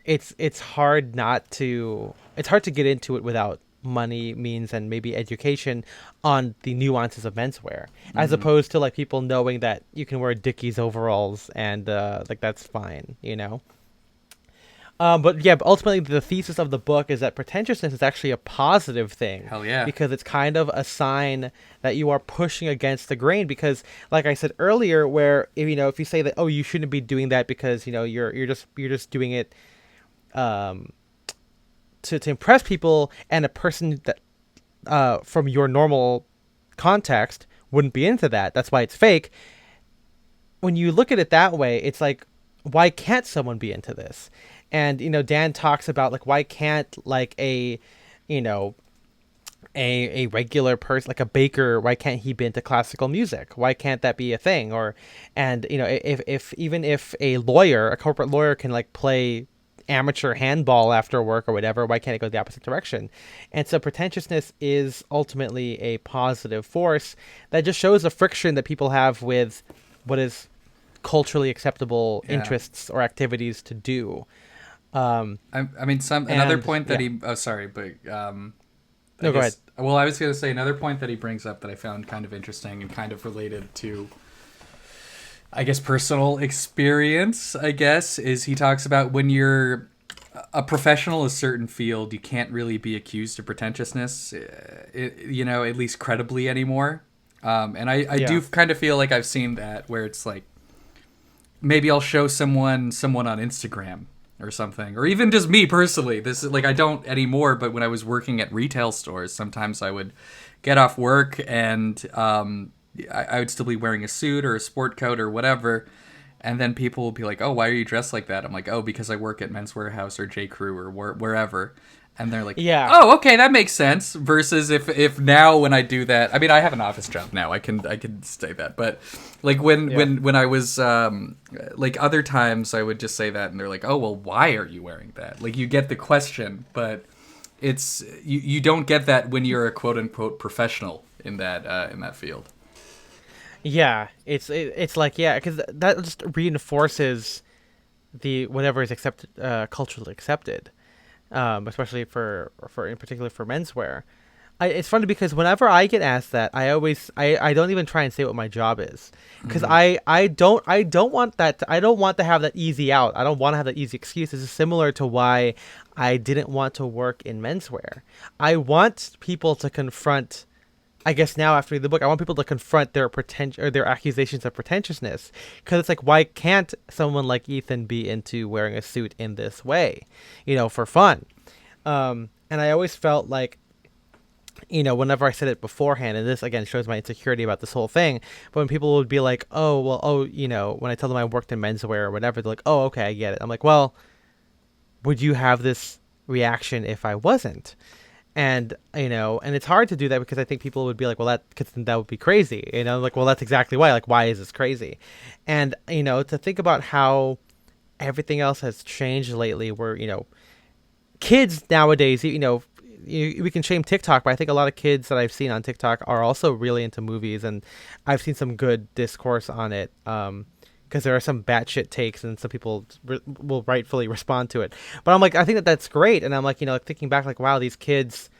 It's hard to get into it without money, means, and maybe education on the nuances of menswear, as opposed to like people knowing that you can wear Dickies overalls and like that's fine, But yeah, but ultimately the thesis of the book is that pretentiousness is actually a positive thing. Hell yeah. Because it's kind of a sign that you are pushing against the grain. Because, like I said earlier, where if you say that, oh, you shouldn't be doing that because you're just doing it to impress people, and a person that from your normal context wouldn't be into that. That's why it's fake. When you look at it that way, it's like, why can't someone be into this? And Dan talks about like, why can't like you know a regular person, like a baker, why can't he be into classical music? Why can't that be a thing? Or and if even if a lawyer, a corporate lawyer, can like play amateur handball after work or whatever, why can't it go the opposite direction? And so pretentiousness is ultimately a positive force that just shows the friction that people have with what is culturally acceptable Yeah. interests or activities to do. I mean, another And point that yeah. he. Oh, sorry, but No, go ahead. Well, I was going to say another point that he brings up that I found kind of interesting and kind of related to, I guess, personal experience. I guess is he talks about when you're a professional in a certain field, you can't really be accused of pretentiousness, at least credibly anymore. And I Yeah. do kind of feel like I've seen that where it's like maybe I'll show someone on Instagram or something, or even just me personally. This is like, I don't anymore, but when I was working at retail stores, sometimes I would get off work and I would still be wearing a suit or a sport coat or whatever. And then people will be like, "Oh, why are you dressed like that?" I'm like, "Oh, because I work at Men's Warehouse or J. Crew or wherever." And they're like, Yeah. "Oh, okay, that makes sense." Versus if now when I do that, I mean, I have an office job now. I can say that, but like when I was like other times, I would just say that, and they're like, "Oh, well, why are you wearing that?" Like you get the question, but it's you don't get that when you're a quote unquote professional in that field. Yeah, it's like, yeah, because that just reinforces the whatever is accepted, culturally accepted, especially for in particular for menswear. It's funny because whenever I get asked that, I don't even try and say what my job is, because I don't want that I don't want to have that easy out. I don't want to have that easy excuse. This is similar to why I didn't want to work in menswear. I want people to confront. I guess now after reading the book, I want people to confront their their accusations of pretentiousness, because it's like, why can't someone like Ethan be into wearing a suit in this way, for fun? And I always felt like, whenever I said it beforehand, and this again shows my insecurity about this whole thing, but when people would be like, oh, well, oh, when I tell them I worked in menswear or whatever, they're like, oh, okay, I get it. I'm like, well, would you have this reaction if I wasn't? And and it's hard to do that because I think people would be like, well, that would be crazy, like, well, that's exactly why, like, why is this crazy? And to think about how everything else has changed lately, where kids nowadays, we can shame TikTok, but I think a lot of kids that I've seen on TikTok are also really into movies, and I've seen some good discourse on it, because there are some batshit takes, and some people will rightfully respond to it. But I'm like, I think that's great, and I'm like, thinking back, like, wow, these kids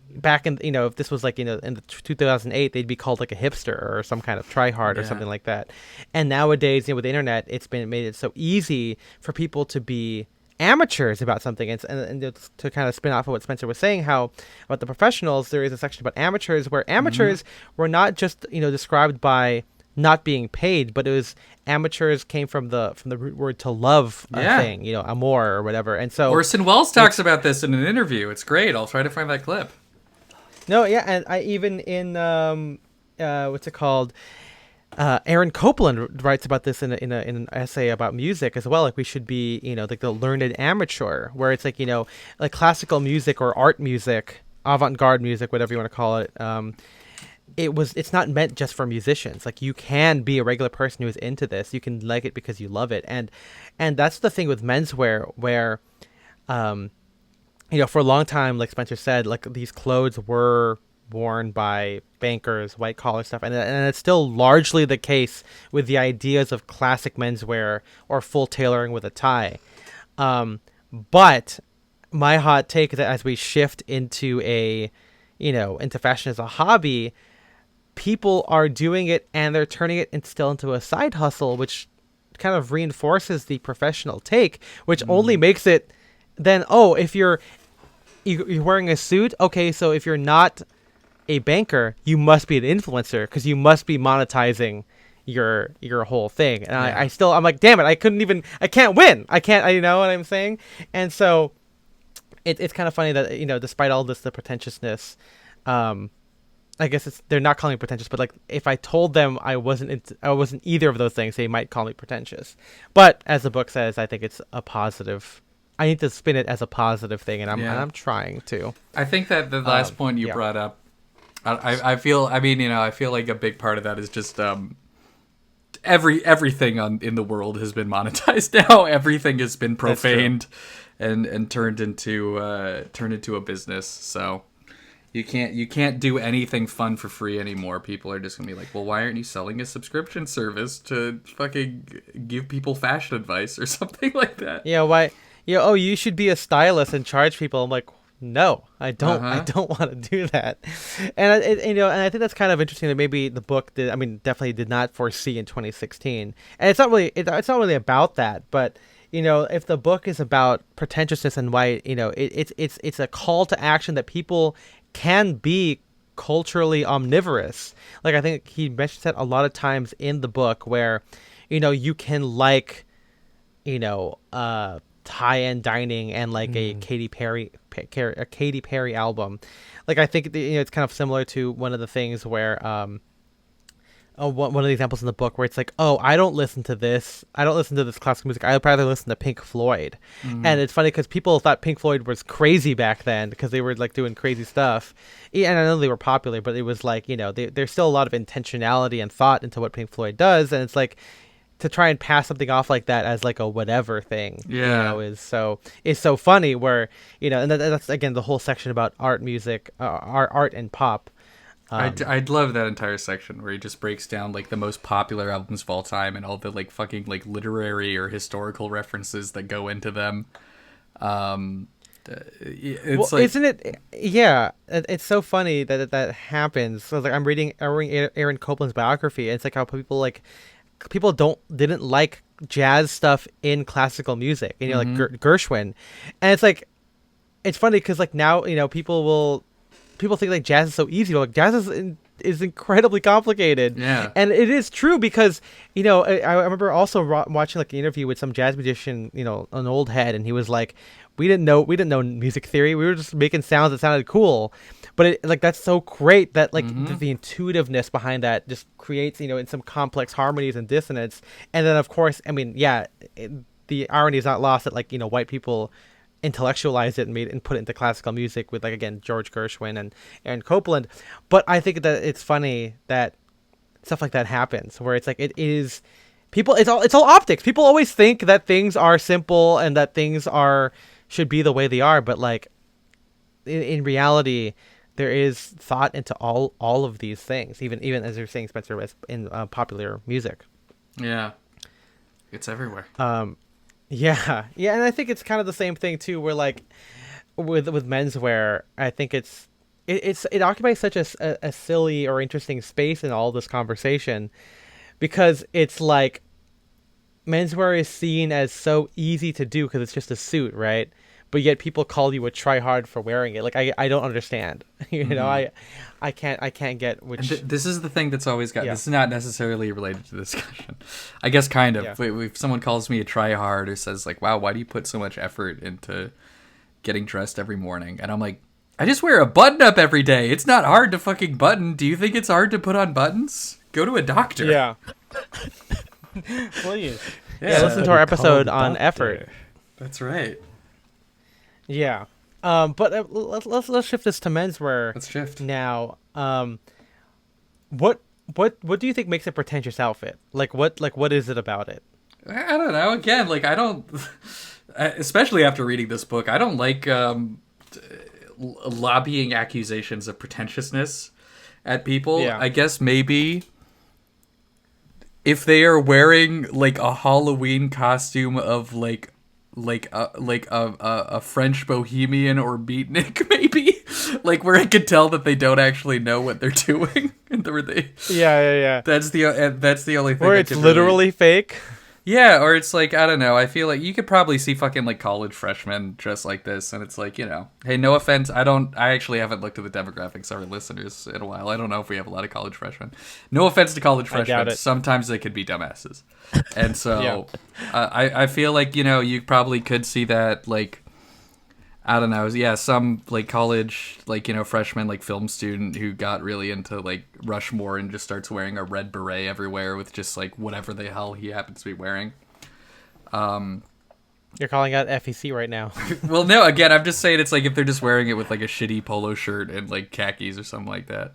back in, if this was like, in the 2008, they'd be called like a hipster or some kind of tryhard or Yeah. something like that. And nowadays, with the internet, it's been made it so easy for people to be amateurs about something, and to kind of spin off of what Spencer was saying, how about the professionals, there is a section about amateurs where amateurs were not just described by not being paid, but it was amateurs came from the root word to love a Yeah. thing, amour or whatever. And so Orson Welles talks about this in an interview. It's great. I'll try to find that clip. no, yeah, and I even in what's it called? Aaron Copland writes about this in an essay about music as well. Like, we should be, like the learned amateur, where it's like, like classical music or art music, avant-garde music, whatever you want to call it. It's not meant just for musicians. Like, you can be a regular person who is into this. You can like it because you love it, and that's the thing with menswear, where, for a long time, like Spencer said, like, these clothes were worn by bankers, white collar stuff, and it's still largely the case with the ideas of classic menswear or full tailoring with a tie. But my hot take is that as we shift into into fashion as a hobby, people are doing it and they're turning it still into a side hustle, which kind of reinforces the professional take, which only makes it then if you're wearing a suit, okay, so if you're not a banker, you must be an influencer because you must be monetizing your whole thing. And Yeah. I'm like, damn it, I can't win. You know what I'm saying? And so it's kind of funny that, despite all this, the pretentiousness, I guess they're not calling me pretentious, but like if I told them I wasn't either of those things, they might call me pretentious. But as the book says, I think it's a positive. I need to spin it as a positive thing, and I'm trying to. I think that the last point you brought up, I feel like a big part of that is just everything in the world has been monetized now. Everything has been profaned and turned into a business. So you can't do anything fun for free anymore. People are just gonna be like, well, why aren't you selling a subscription service to fucking give people fashion advice or something like that? Yeah, why? Yeah, you should be a stylist and charge people. I'm like, no, I don't. I don't want to do that. And and I think that's kind of interesting that maybe the book definitely did not foresee in 2016. And it's not really about that, but if the book is about pretentiousness and why it's a call to action that people can be culturally omnivorous. Like I think he mentions that a lot of times in the book where you can like high-end dining and like a Katy Perry album. Like I think it's kind of similar to one of the things where one of the examples in the book where it's like, I don't listen to this classical music, I'd rather listen to Pink Floyd. And it's funny because people thought Pink Floyd was crazy back then because they were like doing crazy stuff, and I know they were popular, but it was like there's still a lot of intentionality and thought into what Pink Floyd does, and it's like to try and pass something off like that as like a whatever thing, is so funny. Where and that's again the whole section about art and pop. I'd love that entire section where he just breaks down like the most popular albums of all time and all the like fucking like literary or historical references that go into them. It's isn't it? Yeah, it's so funny that happens. So like I'm reading Aaron Copland's biography, and it's like how people didn't like jazz stuff in classical music, like Gershwin, and it's like it's funny because like now people think like jazz is so easy, but like jazz is incredibly complicated. Yeah, and it is true because I remember also watching like an interview with some jazz musician, an old head, and he was like, we didn't know music theory, we were just making sounds that sounded cool. But that's so great that like the intuitiveness behind that just creates in some complex harmonies and dissonance. And then of course the irony is not lost that like white people intellectualized it and put it into classical music with like again George Gershwin and Aaron Copland. But I think that it's funny that stuff like that happens where it's like it is people, it's all optics. People always think that things are simple and that things should be the way they are, but like in reality there is thought into all of these things, even as you're saying, Spencer, in popular music. Yeah, it's everywhere. Yeah, and I think it's kind of the same thing too, where like with menswear, I think it occupies such a silly or interesting space in all this conversation, because it's like menswear is seen as so easy to do because it's just a suit, right? But yet people call you a tryhard for wearing it. Like I don't understand. I can't get which. This is the thing that's always got. Yeah. This is not necessarily related to the discussion. I guess kind of. Yeah. If someone calls me a tryhard or says like, "Wow, why do you put so much effort into getting dressed every morning?" And I'm like, "I just wear a button up every day. It's not hard to fucking button. Do you think it's hard to put on buttons? Go to a doctor." Yeah. Please. Yeah. Listen to our episode on effort. That's right. Yeah, but let's shift this to menswear. Let's shift now. What do you think makes a pretentious outfit? Like what is it about it? I don't know. Again, like I don't, especially after reading this book, I don't like lobbying accusations of pretentiousness at people. Yeah. I guess maybe if they are wearing like a Halloween costume of like a French bohemian or beatnik, maybe, like where I could tell that they don't actually know what they're doing. Yeah. That's the only thing. Where it's literally fake. Yeah, or it's like, I don't know. I feel like you could probably see fucking like college freshmen dressed like this, and it's like, hey, no offense. I actually haven't looked at the demographics of our listeners in a while. I don't know if we have a lot of college freshmen. No offense to college I doubt freshmen. it. Sometimes they could be dumbasses. And Yeah. so I feel like, you probably could see that, like, I don't know. Yeah, some like college, like, freshman, like film student who got really into like Rushmore and just starts wearing a red beret everywhere with just like whatever the hell he happens to be wearing. You're calling out FEC right now. Well, no, again, I'm just saying it's like if they're just wearing it with like a shitty polo shirt and like khakis or something like that.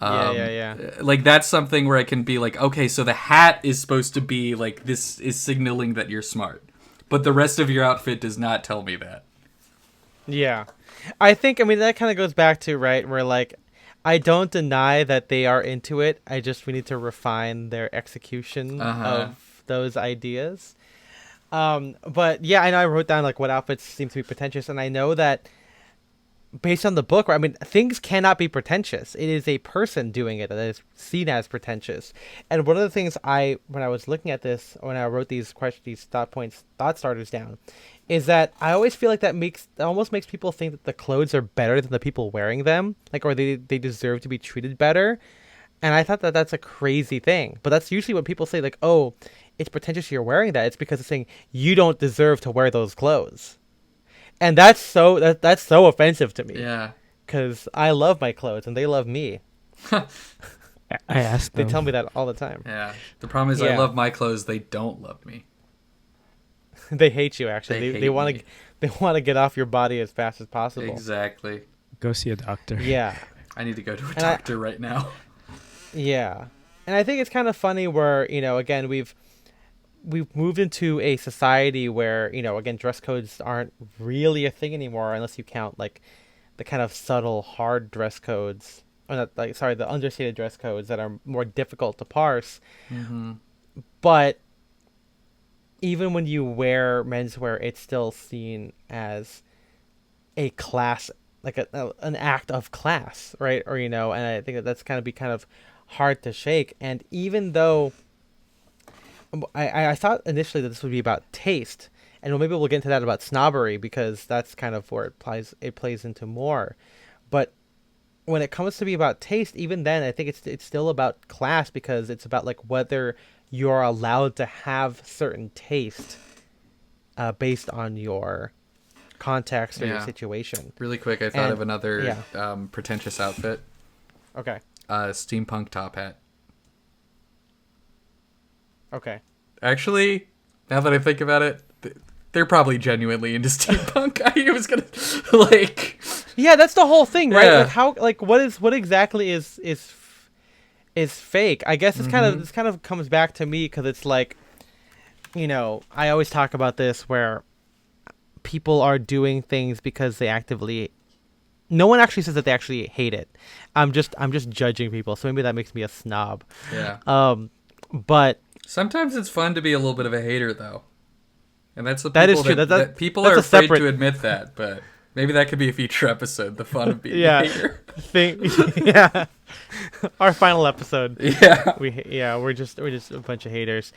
Yeah. Like that's something where I can be like, okay, so the hat is supposed to be like this is signaling that you're smart, but the rest of your outfit does not tell me that. Yeah. I mean, that kind of goes back to, right, where, like, I don't deny that they are into it. We need to refine their execution of those ideas. But, yeah, I know I wrote down, like, what outfits seem to be pretentious, and I know that based on the book, right, I mean, things cannot be pretentious. It is a person doing it that is seen as pretentious. And one of the things when I was looking at this, when I wrote these thought starters down, is that I always feel like that almost makes people think that the clothes are better than the people wearing them, like, or they deserve to be treated better. And I thought that that's a crazy thing. But that's usually when people say, like, oh, it's pretentious you're wearing that. It's because it's saying you don't deserve to wear those clothes. And that's so offensive to me. Yeah. Because I love my clothes and they love me. I asked They them. tell me that all the time. Yeah. The problem is I Yeah. love my clothes. They don't love me. They hate you, actually. They They want hate to they want to get off your body as fast as possible. Exactly. Go see a doctor. Yeah. I need to go to a doctor right now. Yeah. And I think it's kind of funny where, again, we've moved into a society where, again, dress codes aren't really a thing anymore unless you count, like, the kind of subtle, hard dress codes. Or not, like, sorry, the understated dress codes that are more difficult to parse. Mm-hmm. But even when you wear menswear, it's still seen as a class, like an act of class, right? Or, and I think that's kind of hard to shake. And even though I thought initially that this would be about taste, and maybe we'll get into that about snobbery because that's kind of where it plays into more. But when it comes to be about taste, even then, I think it's still about class because it's about like whether you're allowed to have certain taste based on your context or your situation. Really quick, I thought of another yeah. pretentious outfit. Okay. Steampunk top hat. Okay. Actually, now that I think about it, they're probably genuinely into steampunk. I was gonna like. Yeah, that's the whole thing, right? Yeah. Like how, like what exactly is fake? I guess it's this kind of comes back to me because it's like, I always talk about this where people are doing things because they actively. No one actually says that they actually hate it. I'm just judging people, so maybe that makes me a snob. Yeah. But sometimes it's fun to be a little bit of a hater, though, and that's what that people is true. that people that's are a afraid separate to admit that, but maybe that could be a future episode. The fun of being yeah a hater. yeah. Our final episode. Yeah. We're just a bunch of haters.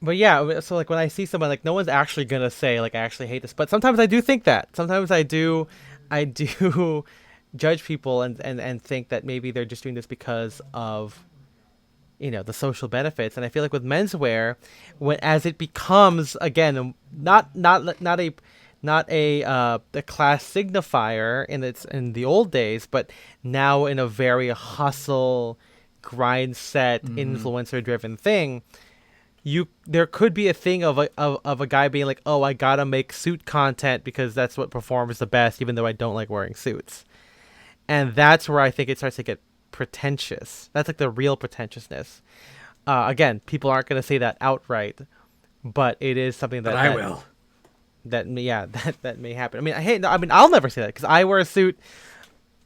But yeah, so like when I see someone, like no one's actually gonna say like I actually hate this, but sometimes I do think that. Sometimes I do judge people and think that maybe they're just doing this because of the social benefits. And I feel like with menswear, as it becomes again not a class signifier in the old days, but now in a very hustle, grind set, influencer driven thing. There could be a thing of a guy being like, oh, I gotta make suit content because that's what performs the best, even though I don't like wearing suits. And that's where I think it starts to get pretentious. That's like the real pretentiousness. Again, people aren't gonna say that outright, but it is something that I will. That may happen. I mean, I'll never say that because I wear a suit.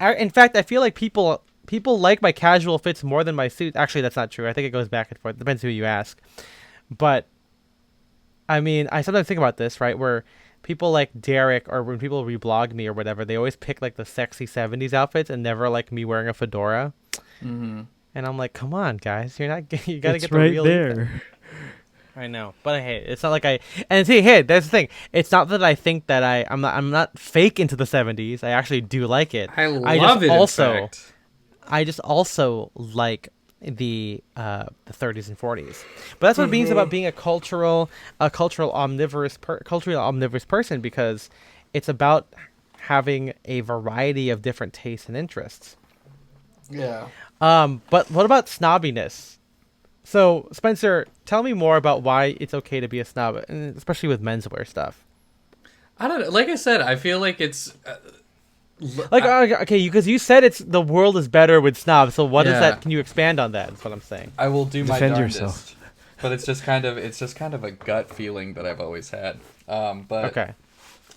In fact, I feel like people like my casual fits more than my suit. Actually, that's not true. I think it goes back and forth. Depends who you ask. But I mean, I sometimes think about this, right? Where people like Derek or when people reblog me or whatever, they always pick like the sexy 70s outfits and never like me wearing a fedora. Mm-hmm. And I'm like, come on, guys, you gotta It's get the right real. there. I know, but hey, it's not like I. And see, hey, that's the thing. It's not that I think that I'm not fake into the '70s. I actually do like it. I I just love it, in also fact. I just also like the 30s and 40s. But that's what it means about being culturally omnivorous person, because it's about having a variety of different tastes and interests. Yeah. But what about snobbiness? So, Spencer, tell me more about why it's okay to be a snob, and especially with menswear stuff. I don't know. Like I said, I feel like it's. Like, okay, because you said it's the world is better with snobs. So, what is Yeah. that? Can you expand on that? Is what I'm saying. I will do my Defend darndest. yourself. But it's just kind of a gut feeling that I've always had. But Okay.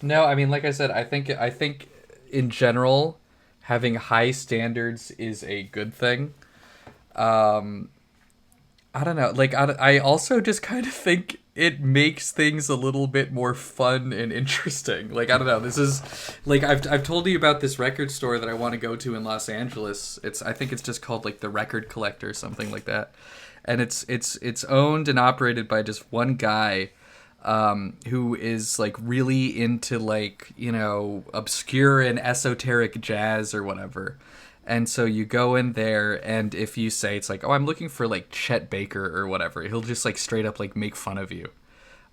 no, I mean, like I said, I think in general, having high standards is a good thing. Um, I don't know. Like, I also just kind of think it makes things a little bit more fun and interesting. Like, I don't know. This is like I've told you about this record store that I want to go to in Los Angeles. I think it's just called like the Record Collector or something like that. And it's owned and operated by just one guy, who is like really into, like, you know, obscure and esoteric jazz or whatever. And so you go in there, and if you say, it's like, oh, I'm looking for like Chet Baker or whatever, he'll just like straight up like make fun of you.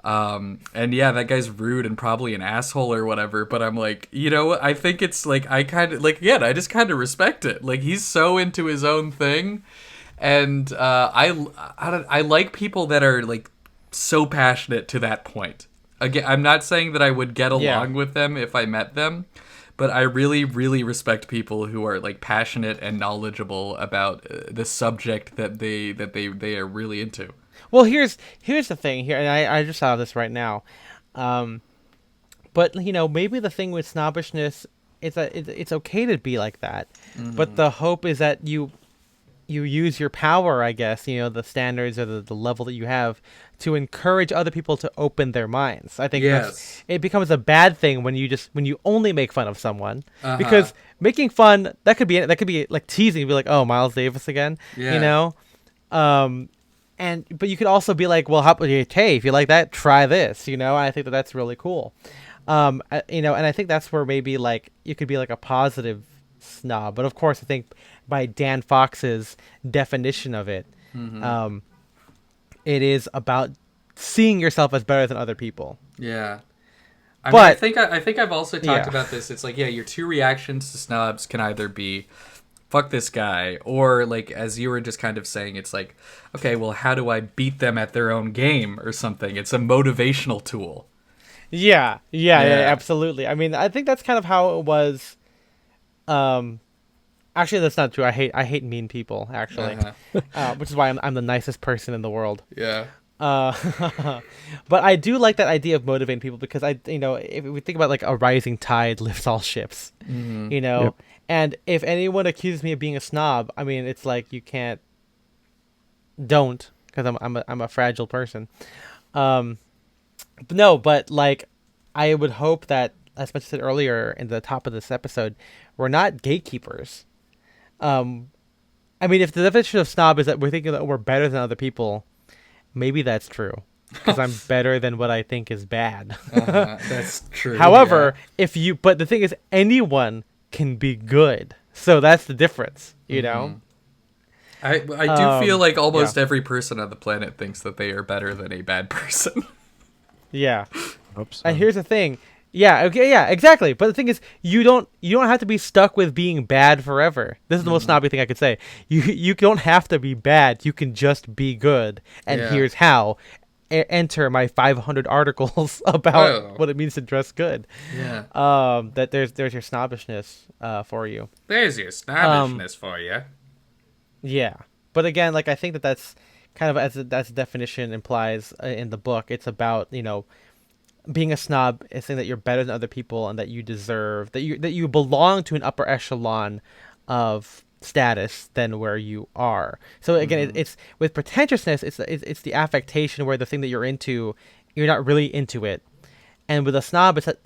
And yeah, that guy's rude and probably an asshole or whatever, but I'm like, you know, I think it's like, I kind of like, yeah, I just kind of respect it. Like, he's so into his own thing. And I like people that are like so passionate to that point. Again, I'm not saying that I would get Yeah. along with them if I met them, but I really, really respect people who are like passionate and knowledgeable about the subject that they are really into. Well, here's the thing here, and I just thought of this right now. Um, but maybe the thing with snobbishness is that it's okay to be like that, but the hope is that you use your power, I guess, the standards or the level that you have to encourage other people to open their minds. I think Yes. it becomes a bad thing when you only make fun of someone, Uh-huh. because making fun, that could be like teasing, be like, oh, Miles Davis again, Yeah. um but you could also be like, well, hey, if you like that, try this, I think that's really cool. And I think that's where maybe like you could be like a positive snob. But of course, I think by Dan Fox's definition of it, um, it is about seeing yourself as better than other people. Yeah. I But mean, I think I've also talked yeah. about this. It's like, yeah, your two reactions to snobs can either be fuck this guy, or like, as you were just kind of saying, it's like, okay, well, how do I beat them at their own game or something? It's a motivational tool. Yeah, absolutely. I mean, I think that's kind of how it was. Actually, that's not true. I hate mean people, actually, which is why I'm the nicest person in the world. Yeah. But I do like that idea of motivating people, because if we think about like a rising tide lifts all ships, Yep. and if anyone accuses me of being a snob, I mean, it's like don't, because I'm a fragile person. But no, but like I would hope that, as I said earlier in the top of this episode, we're not gatekeepers. I mean, if the definition of snob is that we're thinking that we're better than other people, maybe that's true, because I'm better than what I think is bad. That's true. However, but the thing is, anyone can be good, so that's the difference, I do feel like almost yeah. every person on the planet thinks that they are better than a bad person. Yeah. Oops. And here's the thing. Yeah, okay, yeah, exactly. But the thing is, you don't have to be stuck with being bad forever. This is the most snobby thing I could say. You don't have to be bad. You can just be good. And Yeah. here's how. Enter my 500 articles about what it means to dress good. Yeah. That there's your snobbishness for you. There's your snobbishness for you. Yeah. But again, like, I think that's kind of, as the definition implies in the book, it's about, being a snob is saying that you're better than other people, and that you deserve, that you belong to an upper echelon of status than where you are. So again, it's with pretentiousness, it's the affectation where the thing that you're into, you're not really into it. And with a snob, it's that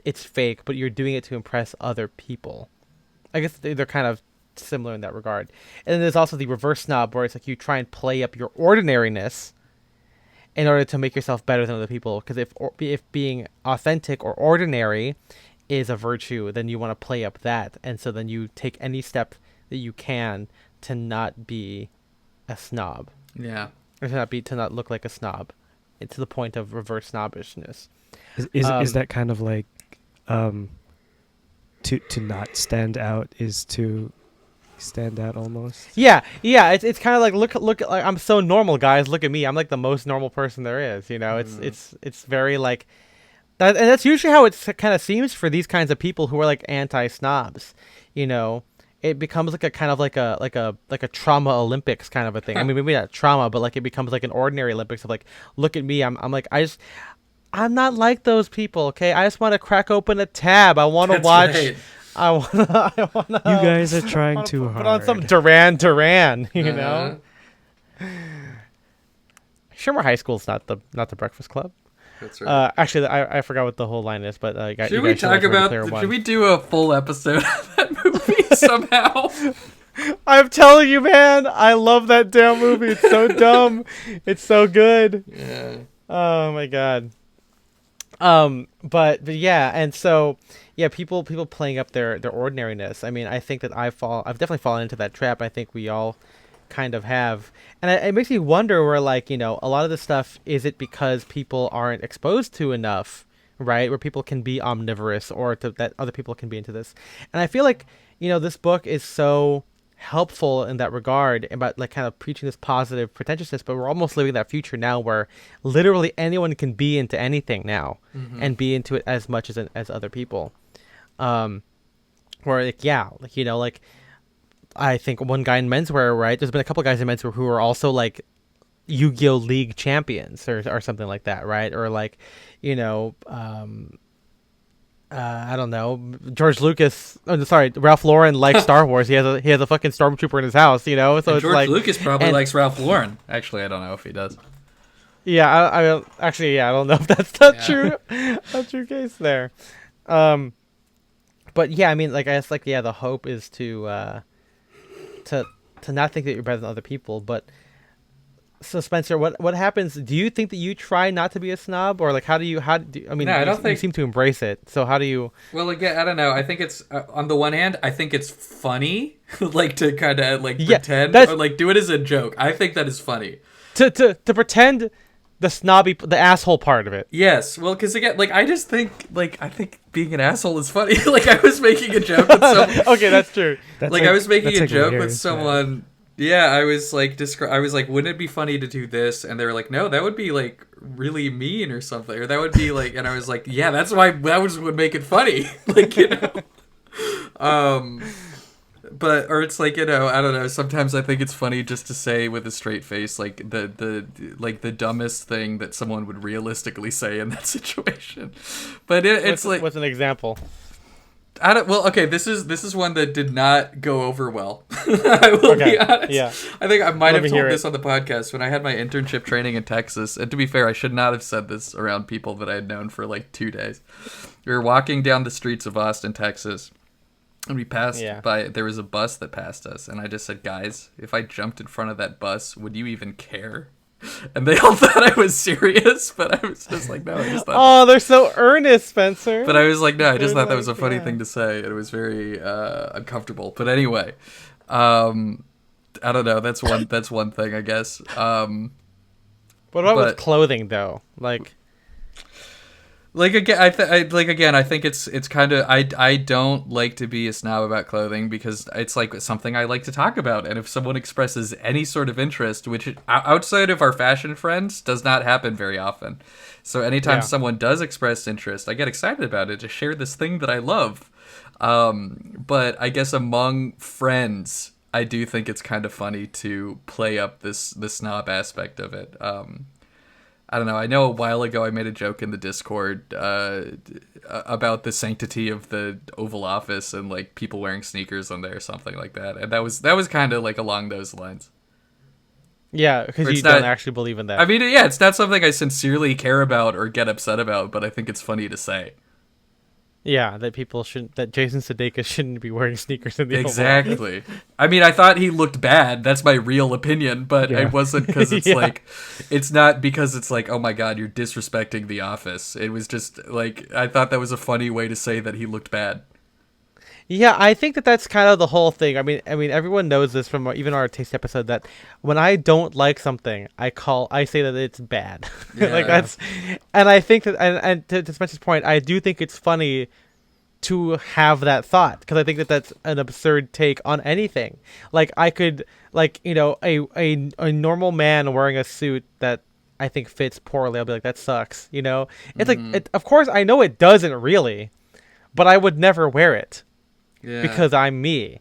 it's fake, but you're doing it to impress other people. I guess they're kind of similar in that regard. And then there's also the reverse snob, where it's like you try and play up your ordinariness in order to make yourself better than other people. Because if being authentic or ordinary is a virtue, then you want to play up that, and so then you take any step that you can to not be a snob, Yeah. or to not look like a snob, and to the point of reverse snobbishness. Is that kind of like to not stand out is to stand out almost? Yeah. It's kind of like look. Like, I'm so normal, guys. Look at me. I'm like the most normal person there is. You know, it's very like that, and that's usually how it kind of seems for these kinds of people who are like anti-snobs. You know, it becomes like a kind of like a trauma Olympics kind of a thing. I mean, maybe not trauma, but like it becomes like an ordinary Olympics of like, look at me. I'm like I'm not like those people. Okay, I just want to crack open a tab. I want to That's watch. right. I want to. You guys are trying too hard. Put on some Duran. You know. Shermer High School's not the Breakfast Club. That's right. Actually, I forgot what the whole line is, but Should we talk about? Should we do a full episode of that movie somehow? I'm telling you, man, I love that damn movie. It's so dumb. It's so good. Yeah. Oh my god. But yeah, and so yeah, people playing up their ordinariness. I mean, I think that I've definitely fallen into that trap. I think we all kind of have, and it makes me wonder where, like, you know, a lot of this stuff, is it because people aren't exposed to enough, right, where people can be omnivorous, or that other people can be into this. And I feel like, you know, this book is so helpful in that regard, about like kind of preaching this positive pretentiousness, but we're almost living that future now where literally anyone can be into anything now, and be into it as much as other people. Where like, yeah, like, you know, like, I think one guy in menswear, right? There's been a couple guys in menswear who are also like Yu-Gi-Oh! League champions or something like that, right? Or like, you know, I don't know, George Lucas. Oh, sorry, Ralph Lauren likes Star Wars. He has a fucking stormtrooper in his house, you know. So And it's George like, Lucas probably likes Ralph Lauren. Actually, I don't know if he does. yeah, I don't actually, yeah, I don't know if that's not Yeah. true. Not true case there. But yeah, I mean, like, I guess, like, yeah, the hope is to not think that you're better than other people. But so, Spencer, what happens? Do you think that you try not to be a snob, or like how do you I mean, No, I don't you think- seem to embrace it. So how do you? Well, again, I don't know. I think it's on the one hand, I think it's funny, like to kind of like Yeah, pretend that's- or like do it as a joke. I think that is funny. To pretend the asshole part of it. Yes, well, because again, like I think being an asshole is funny. Like I was making a joke with someone. Okay, that's true. That's Like I was making that's a like joke with hilarious, man. someone. Yeah, I was like, I was like, wouldn't it be funny to do this? And they were like, no, that would be like really mean or something, or that would be like. And I was like, yeah, that's why would make it funny, like, you know. But or it's like, you know, I don't know. Sometimes I think it's funny just to say with a straight face, like the dumbest thing that someone would realistically say in that situation. But it's like, What's an example? I don't. Well, okay. This is one that did not go over well. I will Okay, be honest. yeah. I think I might Let have me told hear this it. on the podcast when I had my internship training in Texas. And to be fair, I should not have said this around people that I had known for like 2 days. We were walking down the streets of Austin, Texas, and we passed by. There was a bus that passed us, and I just said, "Guys, if I jumped in front of that bus, would you even care?" And they all thought I was serious, but I was just like, "No, I just thought." Oh, they're so earnest, Spencer. But I was like, no, I just They're thought that was a like, funny yeah. thing to say. It was very uncomfortable. But anyway, I don't know. That's one thing, I guess. What about but- with clothing, though? Like again, I think it's kind of I don't like to be a snob about clothing because it's like something I like to talk about, and if someone expresses any sort of interest, which outside of our fashion friends does not happen very often, so anytime Yeah. someone does express interest, I get excited about it to share this thing that I love. But I guess among friends, I do think it's kind of funny to play up the snob aspect of it. I don't know. I know a while ago I made a joke in the Discord about the sanctity of the Oval Office and like people wearing sneakers on there or something like that, and that was kind of like along those lines. Yeah, because Or you it's don't not- actually believe in that. I mean, yeah, it's not something I sincerely care about or get upset about, but I think it's funny to say. Yeah, that people shouldn't, that Jason Sudeikis shouldn't be wearing sneakers in the Oval Office. Exactly. I mean, I thought he looked bad. That's my real opinion, but Yeah. it wasn't because it's Yeah. like, it's not because it's like, oh my god, you're disrespecting The Office. It was just like, I thought that was a funny way to say that he looked bad. Yeah, I think that that's kind of the whole thing. I mean, everyone knows this from even our taste episode that when I don't like something, I say that it's bad. Like Yeah. that's, and I think that, and to Spencer's point, I do think it's funny to have that thought because I think that that's an absurd take on anything. Like I could, like a normal man wearing a suit that I think fits poorly, I'll be like, that sucks. It's like, of course, I know it doesn't really, but I would never wear it Yeah. because I'm me.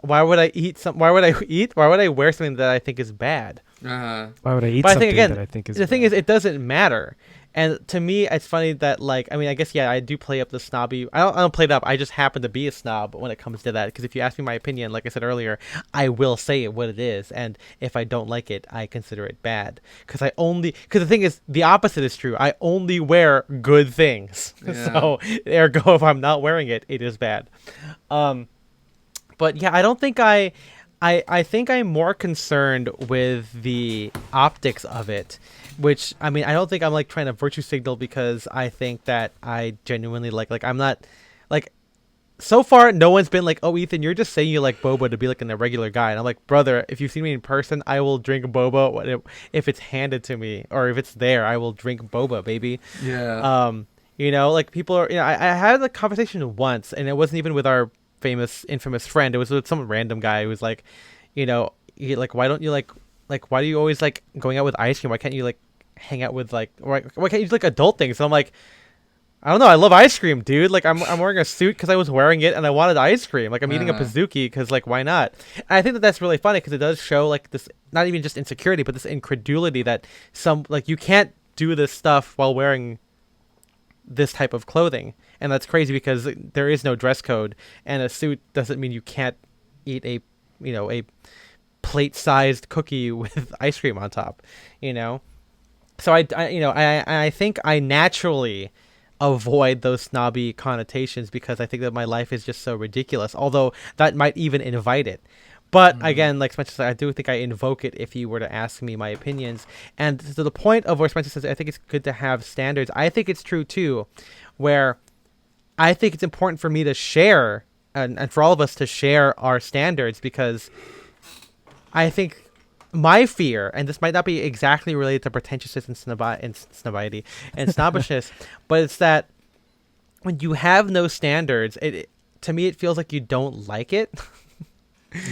Why would I eat some? Why would I eat? Why would I wear something that I think is bad? Uh-huh. Why would I eat But I something think again, that I think is the thing bad? is, it doesn't matter. And to me, it's funny that I guess I do play up the snobby. I don't play it up. I just happen to be a snob when it comes to that. Because if you ask me my opinion, like I said earlier, I will say it what it is. And if I don't like it, I consider it bad. Because the thing is, the opposite is true. I only wear good things. Yeah. So ergo, if I'm not wearing it, it is bad. But yeah, I don't think I think I'm more concerned with the optics of it, which I mean I don't think I'm like trying to virtue signal because I think that I genuinely like I'm not like so far no one's been like, oh Ethan, you're just saying you like boba to be like a regular guy, and I'm like, brother, if you've seen me in person, I will drink boba if it's handed to me, or if it's there, I will drink boba, baby. Yeah. Like people are, I had a conversation once, and it wasn't even with our infamous friend. It was with some random guy who was like, why don't you why do you always like going out with ice cream? Why can't you like hang out with why can't you do like adult things? And I'm like, I don't know. I love ice cream, dude. Like I'm wearing a suit because I was wearing it and I wanted ice cream. Like I'm eating a Pizookie because like why not? And I think that that's really funny because it does show like this, not even just insecurity, but this incredulity that some like you can't do this stuff while wearing this type of clothing. And that's crazy because there is no dress code, and a suit doesn't mean you can't eat a plate-sized cookie with ice cream on top. So I think I naturally avoid those snobby connotations because I think that my life is just so ridiculous, although that might even invite it. But again, like Spencer said, I do think I invoke it if you were to ask me my opinions. And to the point of where Spencer says, I think it's good to have standards. I think it's true too, where I think it's important for me to share and for all of us to share our standards, because I think my fear, and this might not be exactly related to pretentiousness and snobiety and snobbishness, but it's that when you have no standards, to me it feels like you don't like it.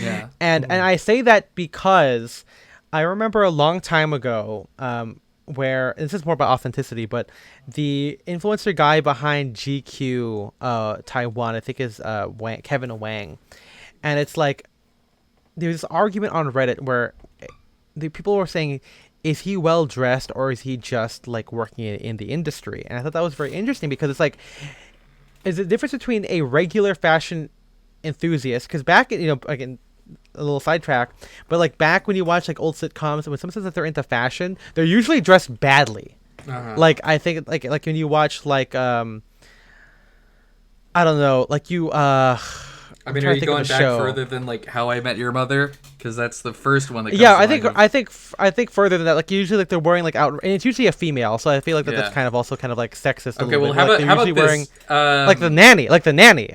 Yeah. And I say that because I remember a long time ago, where, and this is more about authenticity, but the influencer guy behind GQ Taiwan, I think is Kevin Wang, and it's like there's this argument on Reddit where the people were saying, is he well dressed or is he just like working in the industry? And I thought that was very interesting because it's like, is the difference between a regular fashion enthusiast, because back again, a little sidetrack, but like back when you watch like old sitcoms, when someone says that they're into fashion, they're usually dressed badly. Like I think like when you watch like I don't know, like I mean, are you going back further than like How I Met Your Mother? Because that's the first one that comes yeah, to mind. I think further than that, like usually like they're wearing like out, and it's usually a female, so I feel like that's kind of also kind of like sexist. Okay, well, bit. how Like, about they're usually this? wearing like the nanny,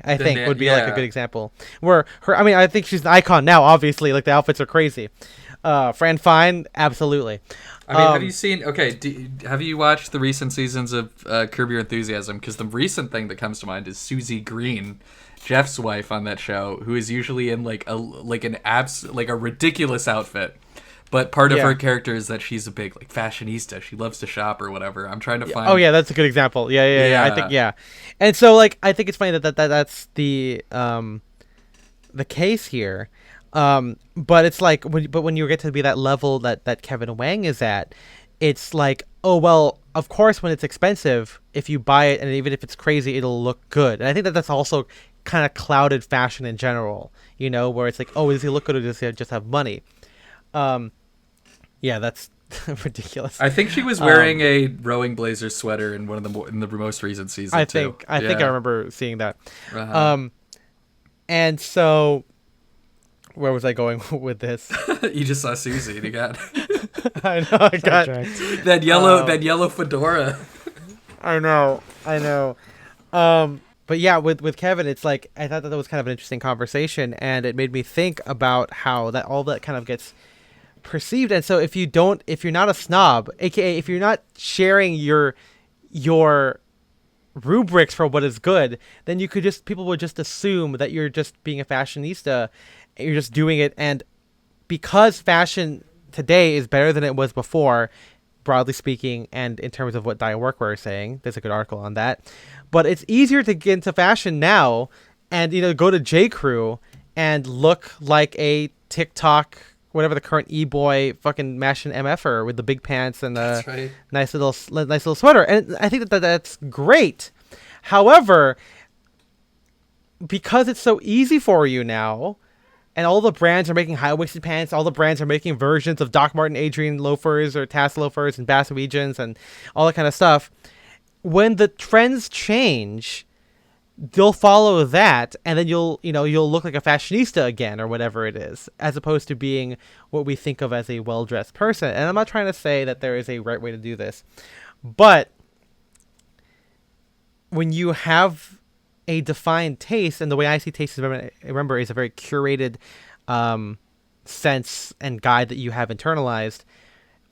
I think would be like a good example. Where I mean, I think she's an icon now. Obviously, like the outfits are crazy. Fran Fine, absolutely. I mean, have you seen? Okay, have you watched the recent seasons of Curb Your Enthusiasm? Because the recent thing that comes to mind is Susie Green, Jeff's wife on that show, who is usually in like a ridiculous outfit, but part of her character is that she's a big like fashionista. She loves to shop or whatever. I'm trying to find. Oh yeah, that's a good example. Yeah. I think and so like I think it's funny that's the case here. But it's like when you get to be that level that Kevin Wang is at, it's like, oh well, of course when it's expensive, if you buy it and even if it's crazy, it'll look good. And I think that's also kind of clouded fashion in general, where it's like, oh, does he look good or does he just have money? Yeah, that's ridiculous. I think she was wearing a rowing blazer sweater in one of the in the most recent season. I think I remember seeing that. Uh-huh. And so where was I going with this? You just saw Susie and you got I know I got Sidetracked. that yellow fedora. I know. But yeah, with Kevin, it's like I thought that was kind of an interesting conversation, and it made me think about how that all that kind of gets perceived. And so if you're not a snob, aka if you're not sharing your rubrics for what is good, then people would just assume that you're just being a fashionista, and you're just doing it. And because fashion today is better than it was before, broadly speaking, and in terms of what Diane Workwear is saying, there's a good article on that. But it's easier to get into fashion now, and go to J Crew and look like a TikTok, whatever the current e-boy fucking mashing MFer with the big pants and the right. nice little sweater. And I think that's great. However, because it's so easy for you now, and all the brands are making high-waisted pants, all the brands are making versions of Doc Marten Adrian loafers or tassel loafers and Bass Norwegians and all that kind of stuff. When the trends change, they'll follow that, and then you'll look like a fashionista again or whatever it is, as opposed to being what we think of as a well-dressed person. And I'm not trying to say that there is a right way to do this, but when you have a defined taste, and the way I see taste, remember, is a very curated sense and guide that you have internalized.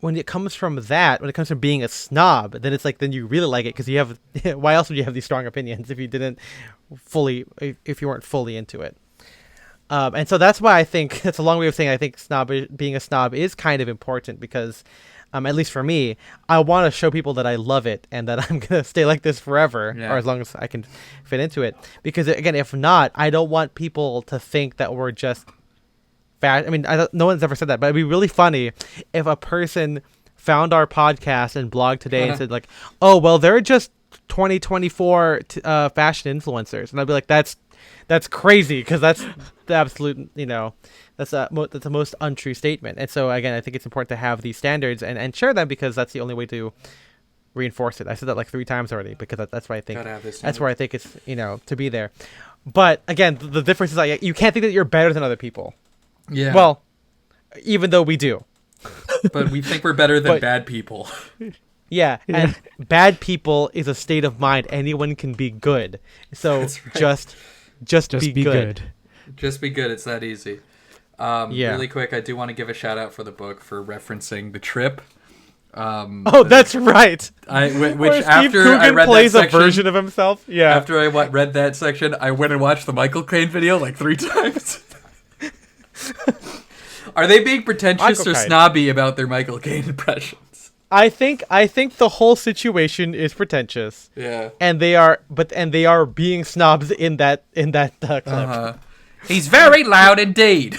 When it comes from being a snob, then it's like, then you really like it because you have. Why else would you have these strong opinions if you weren't fully into it? And so that's why I think that's a long way of saying I think being a snob is kind of important because, at least for me, I want to show people that I love it and that I'm gonna stay like this forever, or as long as I can fit into it. Because again, if not, I don't want people to think that we're just. I mean, no one's ever said that, but it'd be really funny if a person found our podcast and blog today and said like, "Oh, well, they're just 2024 fashion influencers," and I'd be like, "That's crazy," because that's the absolute, that's the most untrue statement. And so again, I think it's important to have these standards and share them because that's the only way to reinforce it. I said that like 3 times already because that's why I think that's where I think it's to be there. But again, the difference is like you can't think that you're better than other people. Yeah. Well, even though we do. But we think we're better than bad people. Yeah, and bad people is a state of mind. Anyone can be good. So right. just be good. Just be good. It's that easy. Really quick, I do want to give a shout out for the book for referencing The Trip. That's right. Which Steve after Coogan I read plays that section, a version of himself. Yeah. After I read that section, I went and watched the Michael Caine video like 3 times. Are they being pretentious or snobby about their Michael Caine impressions? I think the whole situation is pretentious. Yeah. And they are being snobs in that clip. He's very loud indeed.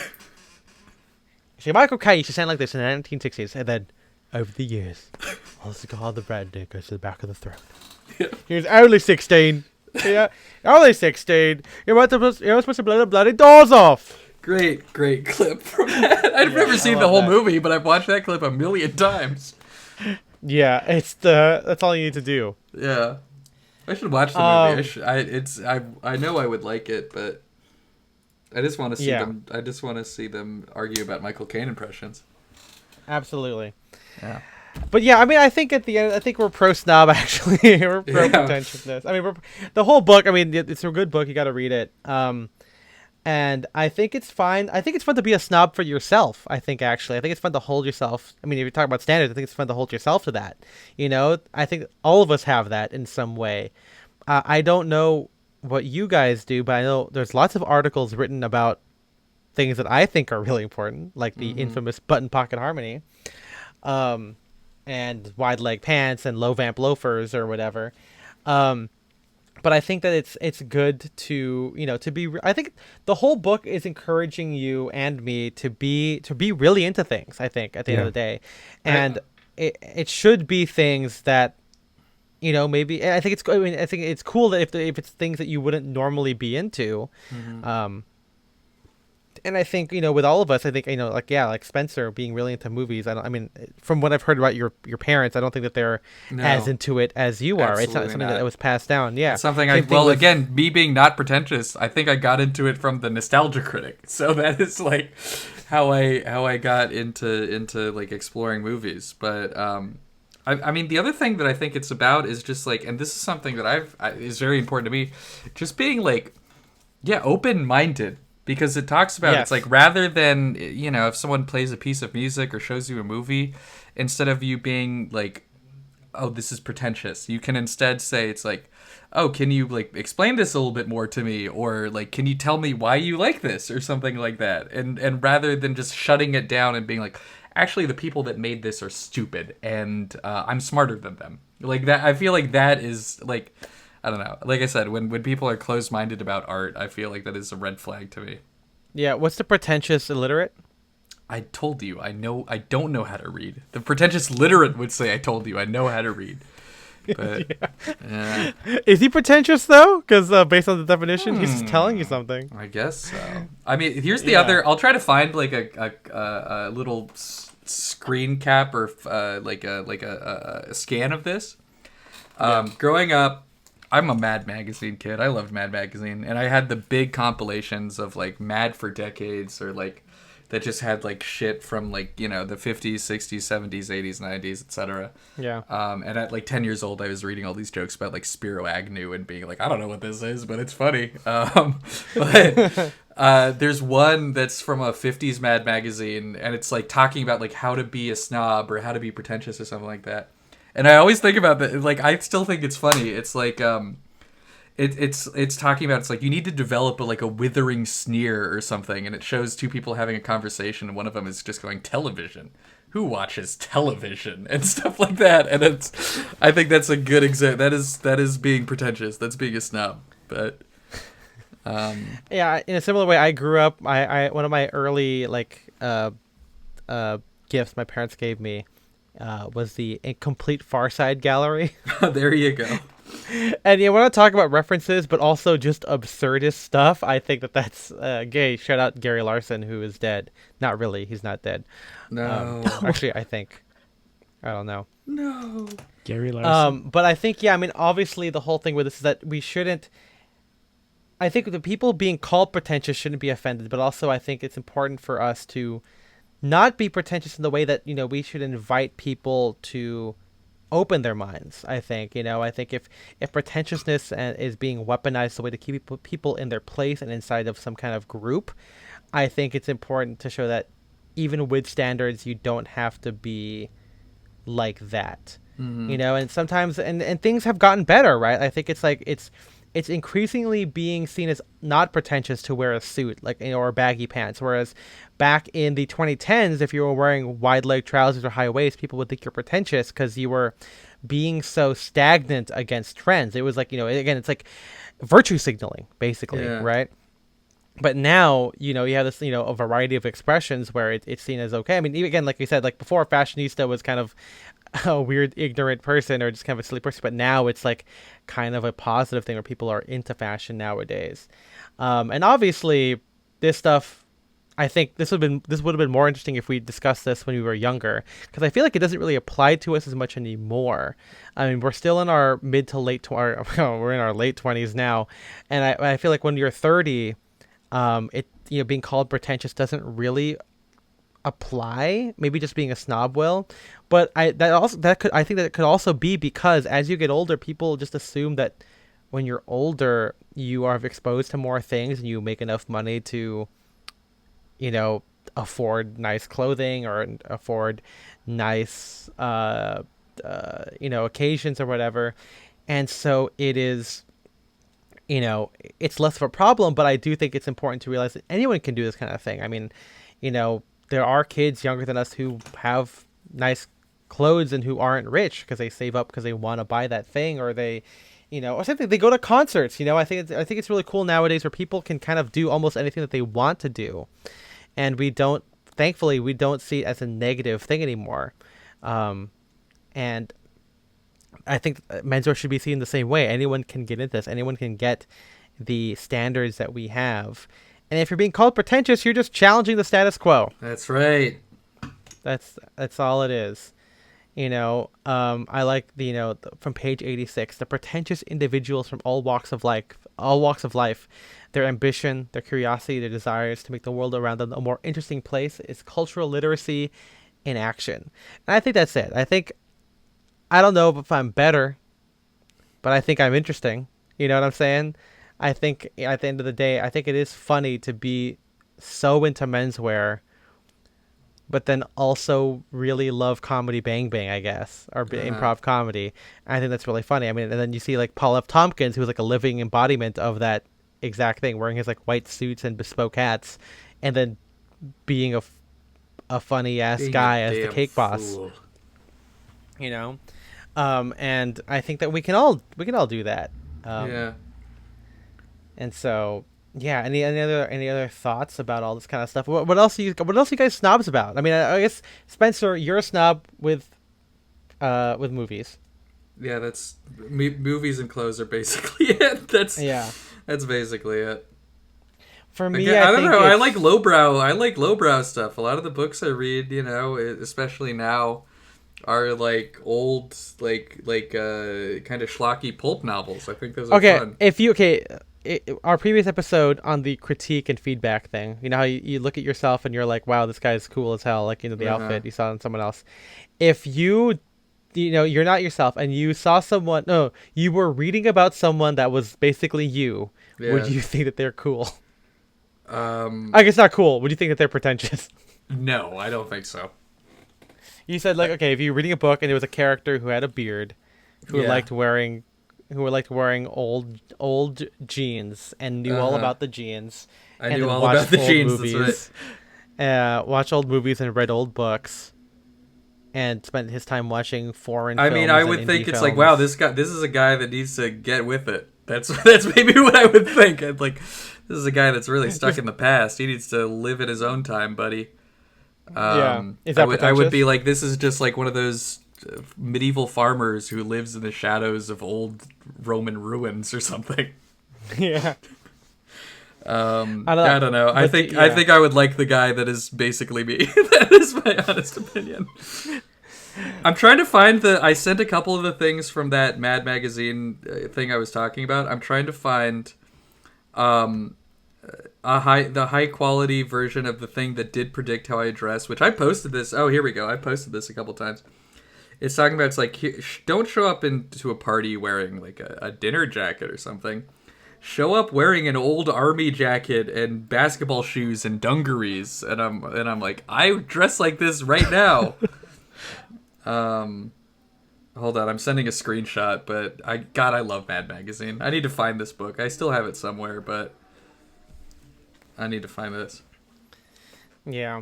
See, Michael Caine used to sound like this in the 1960s, and then over the years, all the brand new goes to the back of the throat. Yeah. He was only 16. Yeah, only 16. You're supposed to blow the bloody doors off. Great clip from that. I've never seen the whole movie, but I've watched that clip a million times. Yeah, that's all you need to do. Yeah, I should watch the movie. I know I would like it, but I just want to see them. I just want to see them argue about Michael Caine impressions. Absolutely. Yeah. But yeah, I mean, I think at the end, I think we're pro snob. Actually, we're pro pretentiousness. I mean, the whole book. I mean, it's a good book. You got to read it. And I think it's fine. I think it's fun to be a snob for yourself. I think it's fun to hold yourself. I mean, if you're talking about standards, I think it's fun to hold yourself to that. I think all of us have that in some way. I don't know what you guys do, but I know there's lots of articles written about things that I think are really important, like the infamous button pocket harmony, and wide leg pants and low vamp loafers or whatever. But I think that it's good to to be. I think the whole book is encouraging you and me to be really into things. I think at the end of the day, and it should be things that maybe. I think it's. I mean, I think it's cool that if it's things that you wouldn't normally be into, And I think, with all of us, I think, like, yeah, like Spencer being really into movies. I mean, from what I've heard about your parents, I don't think that they're as No, into it as you are. It's not absolutely something that not. was passed down. Yeah. It's something Same thing well, with, again, me being not pretentious, I think I got into it from the Nostalgia Critic. So that is like how I got into like exploring movies. But I mean, the other thing that I think it's about is just like, and this is something that is very important to me, just being like, yeah, open minded. Because it talks about, it's yes. like, rather than, if someone plays a piece of music or shows you a movie, instead of you being like, oh, this is pretentious, you can instead say, it's like, oh, can you like explain this a little bit more to me, or like, can you tell me why you like this, or something like that, and rather than just shutting it down and being like, actually, the people that made this are stupid, and I'm smarter than them, like that. I feel like that is like, I don't know, like I said, when people are closed-minded about art, I feel like that is a red flag to me. Yeah. What's the pretentious illiterate? I told you, I don't know how to read. The pretentious literate would say, I told you, I know how to read. But yeah. Is he pretentious though? Because based on the definition, he's just telling you something. I guess so. I mean, here's the Yeah. other. I'll try to find like a little screen cap or like a scan of this. Growing up, I'm a Mad Magazine kid. I loved Mad Magazine, and I had the big compilations of like Mad for Decades, or like that just had like shit from like the 50s, 60s, 70s, 80s, 90s, etc. Yeah. And at like 10 years old, I was reading all these jokes about like Spiro Agnew and being like, I don't know what this is, but it's funny. But there's one that's from a 50s Mad Magazine, and it's like talking about like how to be a snob or how to be pretentious or something like that. And I always think about that. Like, I still think it's funny. It's like, it's talking about, it's like you need to develop like a withering sneer or something, and it shows two people having a conversation, and one of them is just going, television, who watches television, and stuff like that. And I think that's a good example. That is being pretentious. That's being a snob. But Yeah. In a similar way, I grew up. I one of my early like gifts my parents gave me was the Incomplete Far Side Gallery. there you go. And yeah, when I talk about references, but also just absurdist stuff, I think that's gay. Shout out Gary Larson, who is dead. Not really, he's not dead. No. Actually, I don't know. No. Gary Larson. But I think, yeah, I mean, obviously the whole thing with this is that we shouldn't. I think the people being called pretentious shouldn't be offended, but also I think it's important for us to not be pretentious in the way that we should invite people to open their minds. I think if pretentiousness is being weaponized the way to keep people in their place and inside of some kind of group, I think it's important to show that even with standards, you don't have to be like that. And sometimes and things have gotten better, right? I think it's increasingly being seen as not pretentious to wear a suit, like, or baggy pants. Whereas back in the 2010s, if you were wearing wide leg trousers or high waist, people would think you're pretentious because you were being so stagnant against trends. It was like, again, it's like virtue signaling, basically, Yeah. right? But now, you have this, a variety of expressions where it's seen as okay. I mean, again, like you said, like before, fashionista was kind of a weird, ignorant person or just kind of a silly person. But now it's like kind of a positive thing where people are into fashion nowadays. And obviously, this stuff, I think this would have been more interesting if we discussed this when we were younger, because I feel like it doesn't really apply to us as much anymore. I mean, we're still in our mid to late we're in our late 20s now, and I feel like when you're 30. Being called pretentious doesn't really apply. Maybe just being a snob will, but I think that it could also be because as you get older, people just assume that when you're older, you are exposed to more things and you make enough money to, afford nice clothing or afford nice, occasions or whatever, and so it is. It's less of a problem, but I do think it's important to realize that anyone can do this kind of thing. I mean, there are kids younger than us who have nice clothes and who aren't rich because they save up because they want to buy that thing, or they, or something. They go to concerts. I think it's really cool nowadays where people can kind of do almost anything that they want to do, and thankfully, we don't see it as a negative thing anymore. And I think menswear should be seen the same way. Anyone can get into this. Anyone can get the standards that we have And if you're being called pretentious, you're just challenging the status quo. That's right. That's all it is. I like from page 86, the pretentious individuals from all walks of life, their ambition, their curiosity, their desires to make the world around them a more interesting place is cultural literacy in action. And I think that's it. I don't know if I'm better, but I think I'm interesting. You know what I'm saying? I think at the end of the day, I think it is funny to be so into menswear, but then also really love comedy Bang Bang, I guess, or improv comedy. And I think that's really funny. I mean, and then you see like Paul F. Tompkins, who's like a living embodiment of that exact thing, wearing his like white suits and bespoke hats, and then being a funny ass Being guy a as the damn cake boss. fool. You know, and I think that we can all do that. Yeah. And so, yeah. Any other thoughts about all this kind of stuff? What else are you guys snobs about? I mean, I guess Spencer, you're a snob with movies. Yeah, that's movies and clothes are basically it. That's basically it. For me, Again, I don't think know. I like lowbrow stuff. A lot of the books I read, especially now, are like old, kind of schlocky pulp novels. I think those are fun. Our previous episode on the critique and feedback thing, you know how you look at yourself and you're like, wow, this guy's cool as hell, like, the outfit you saw in someone else. If you're not yourself and you saw someone, no, you were reading about someone that was basically you, would you think that they're cool? I guess not cool. Would you think that they're pretentious? No, I don't think so. You said, like, okay, if you're reading a book and there was a character who had a beard, who liked wearing old jeans and knew all about the jeans. I knew all about the jeans. Movies, that's right. Watch old movies and read old books, and spent his time watching foreign. I mean, I would think it's like, wow, this is a guy that needs to get with it. That's maybe what I would think. I'd like, this is a guy that's really stuck in the past. He needs to live in his own time, buddy. Is that I would be like, this is just like one of those medieval farmers who lives in the shadows of old Roman ruins or something. Yeah. I don't know. I think I would like the guy that is basically me. That is my honest opinion. I'm trying to find I sent a couple of the things from that Mad Magazine thing I was talking about. I'm trying to find the high quality version of the thing that did predict how I dress, which I posted this. Oh, here we go. I posted this a couple times. It's talking about, it's like, don't show up into a party wearing like a dinner jacket or something. Show up wearing an old army jacket and basketball shoes and dungarees, and I'm like, I dress like this right now. Hold on, I'm sending a screenshot, but I love Mad Magazine. I need to find this book. I still have it somewhere, but I need to find this. Yeah,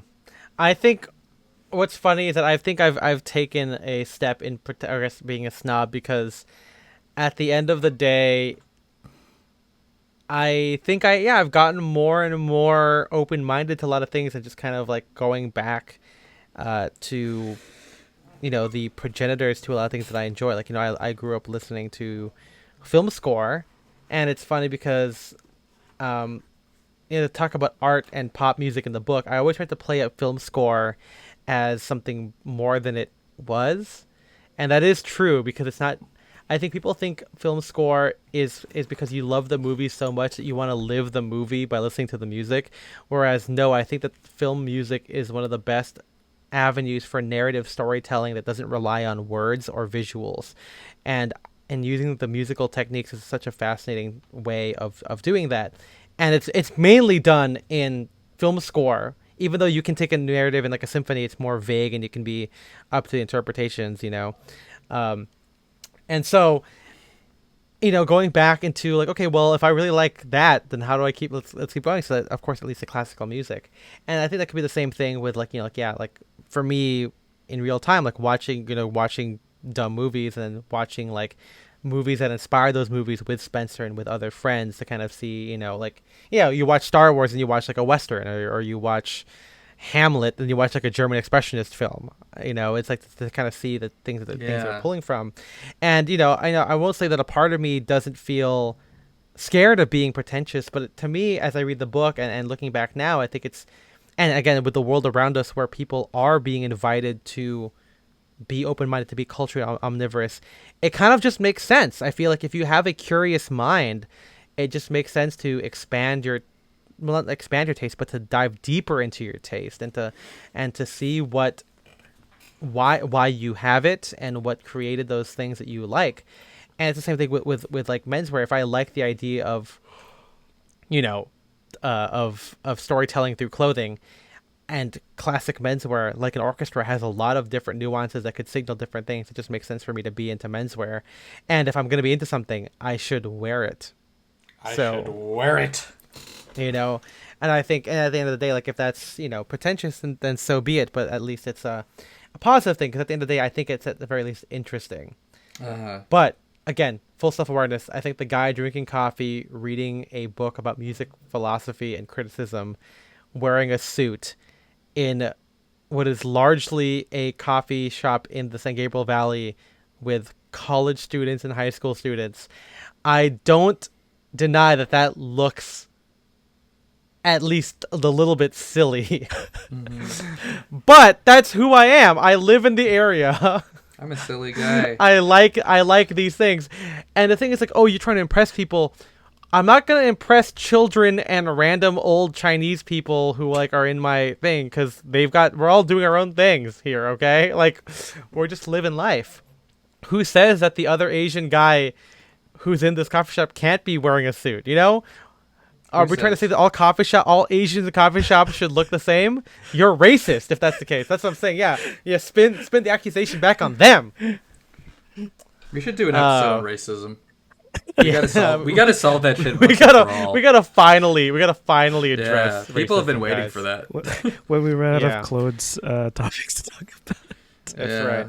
I think what's funny is that I think I've taken a step in, I guess, being a snob, because at the end of the day, I think I've gotten more and more open-minded to a lot of things, and just kind of like going back to the progenitors to a lot of things that I enjoy. Like, I grew up listening to film score, and it's funny because talk about art and pop music in the book, I always tried to play up film score as something more than it was. And that is true, because it's not, I think people think film score is because you love the movie so much that you want to live the movie by listening to the music. Whereas no, I think that film music is one of the best avenues for narrative storytelling that doesn't rely on words or visuals. And using the musical techniques is such a fascinating way of doing that. And it's mainly done in film score. Even though you can take a narrative in like a symphony, it's more vague and you can be up to the interpretations, and so, going back into like, okay, well, if I really like that, then how do I let's keep going. So that, of course, at least the classical music. And I think that could be the same thing with like, like for me in real time, like watching dumb movies and watching like movies that inspire those movies with Spencer and with other friends to kind of see, you watch Star Wars and you watch like a Western, or you watch Hamlet and you watch like a German expressionist film. It's like to kind of see the things that things are pulling from. And I won't say that a part of me doesn't feel scared of being pretentious. But to me, as I read the book and looking back now, I think it's, and again, with the world around us where people are being invited to be open-minded, to be culturally omnivorous, it kind of just makes sense. I feel like if you have a curious mind, it just makes sense to expand your, well, not expand your taste, but to dive deeper into your taste and to see why you have it and what created those things that you like. And it's the same thing with like menswear. If I like the idea of, you know, of storytelling through clothing, and classic menswear, like an orchestra, has a lot of different nuances that could signal different things. It just makes sense for me to be into menswear. And if I'm going to be into something, I should wear it. I should wear it. You know, and I think, and at the end of the day, like if that's, you know, pretentious, then so be it. But at least it's a positive thing, because at the end of the day, I think it's at the very least interesting. But again, full self-awareness. I think the guy drinking coffee, reading a book about music philosophy and criticism, wearing a suit in what is largely a coffee shop in the San Gabriel Valley with college students and high school students, I don't deny that looks at least a little bit silly. But that's who I am. I live in the area. I'm a silly guy. I like these things. And the thing is, like, oh, you're trying to impress people. I'm not going to impress children and random old Chinese people who like are in my thing, because we're all doing our own things here, okay? Like, we're just living life. Who says that the other Asian guy who's in this coffee shop can't be wearing a suit, you know? Are we trying to say that all Asians in coffee shops should look the same? You're racist if that's the case. That's what I'm saying. Yeah. Spin the accusation back on them. We should do an episode on racism. We gotta solve that shit. We gotta finally address. People have been racism, waiting guys. for that. When we run out of clothes topics to talk about. That's right.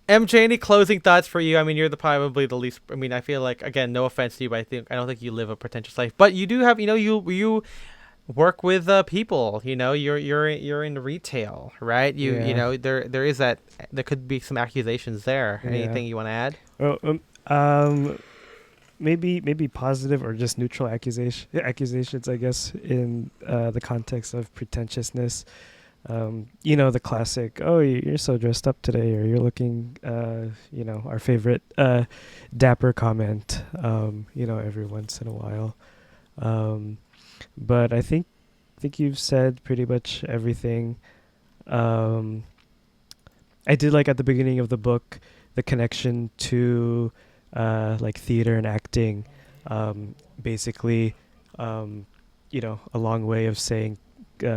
MJ, any closing thoughts for you? I mean, you're probably the least. I mean, I feel like, again, no offense to you, but I don't think you live a pretentious life. But you do have, you know, you work with people. You know, you're in retail, right? You know, there is that. There could be some accusations there. Anything you want to add? Well, maybe positive or just neutral accusations, I guess, in the context of pretentiousness. You know, the classic, oh, you're so dressed up today, or you're looking, you know, our favorite dapper comment, you know, every once in a while. But I think you've said pretty much everything. I did like at the beginning of the book the connection to like theater and acting, basically, you know, a long way of saying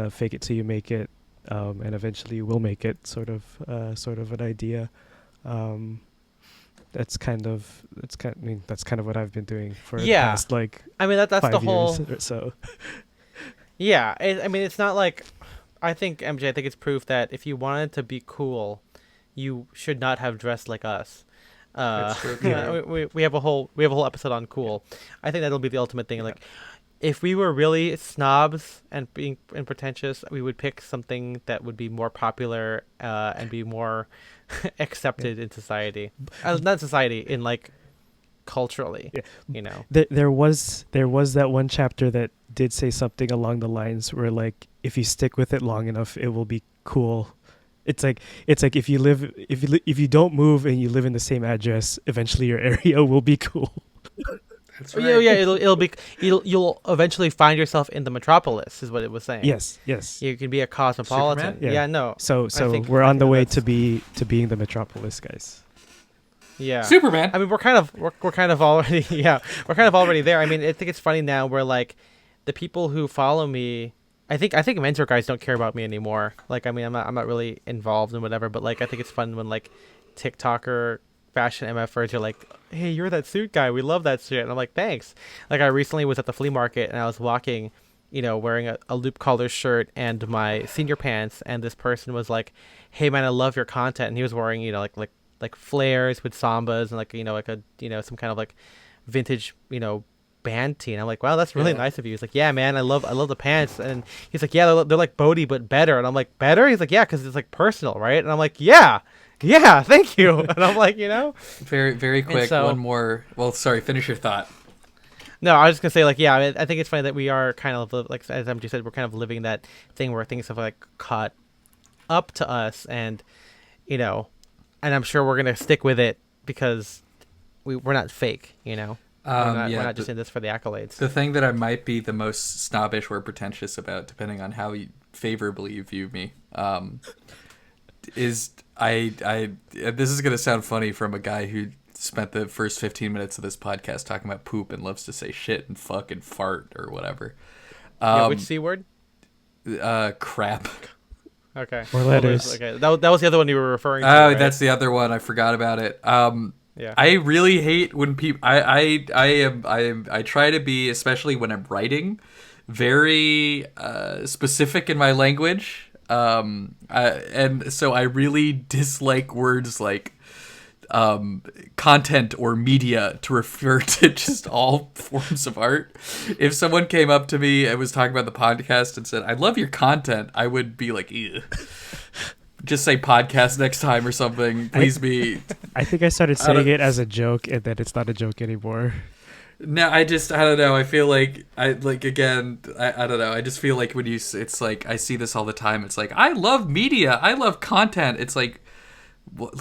fake it till you make it. And eventually you will make it, sort of an idea. That's kind of what I've been doing for the past, like, I mean, that's 5 the whole. years or so. Yeah, I mean, it's not like, I think MJ, I think it's proof that if you wanted to be cool, you should not have dressed like us. We have a whole episode on cool. I think that'll be the ultimate thing. Like, if we were really snobs and being pretentious, we would pick something that would be more popular and be more accepted in society. Not society, in like culturally. Yeah. You know, there was that one chapter that did say something along the lines where, like, if you stick with it long enough, it will be cool. It's like if you don't move and you live in the same address, eventually your area will be cool. That's right. Yeah, you'll eventually find yourself in the metropolis, is what it was saying. Yes. You can be a cosmopolitan. Superman? Yeah, no. So we're on the way to being the metropolis, guys. Yeah. Superman. I mean, we're kind of already there. I mean, I think it's funny now where, like, the people who follow me, I think menswear guys don't care about me anymore. Like, I mean, I'm not really involved in whatever, but like, I think it's fun when like TikToker fashion MFers are like, hey, you're that suit guy, we love that shit. And I'm like, thanks. Like, I recently was at the flea market and I was walking, you know, wearing a loop collar shirt and my senior pants, and this person was like, hey man, I love your content. And he was wearing, you know, like flares with sambas and like, you know, like a, you know, some kind of like vintage, you know, band tee. And I'm like, wow, that's really nice of you. He's like, yeah man, I love the pants. And he's like, yeah, they're like Bodhi but better. And I'm like, better? He's like, yeah, because it's like personal, right? And I'm like, yeah, thank you. And I'm like, you know, very very quick, one more. Well, sorry, finish your thought. No, I was just gonna say like, yeah, I think it's funny that we are kind of like as MJ said, we're kind of living that thing where things have like caught up to us, and you know, and I'm sure we're gonna stick with it because we're not fake, we're Yeah, not just in this for the accolades. the thing that I might be the most snobbish or pretentious about, depending on how favorably you view me, is I this is gonna sound funny from a guy who spent the first 15 minutes of this podcast talking about poop and loves to say shit and fuck and fart or whatever. Yeah, which C word? Crap. Okay. Or letters. Okay, that was the other one you were referring to. Oh, right? that's the other one. I forgot about it. Yeah. I really hate when people. I try to be, especially when I'm writing, very specific in my language. And so I really dislike words like content or media to refer to just all forms of art. If someone came up to me and was talking about the podcast and said, "I love your content," I would be like, ew. Just say podcast next time or something. Please be. I think I started saying it as a joke, and then it's not a joke anymore. No, I don't know. I feel like I don't know. I just feel like when it's like I see this all the time. It's like I love media. I love content. It's like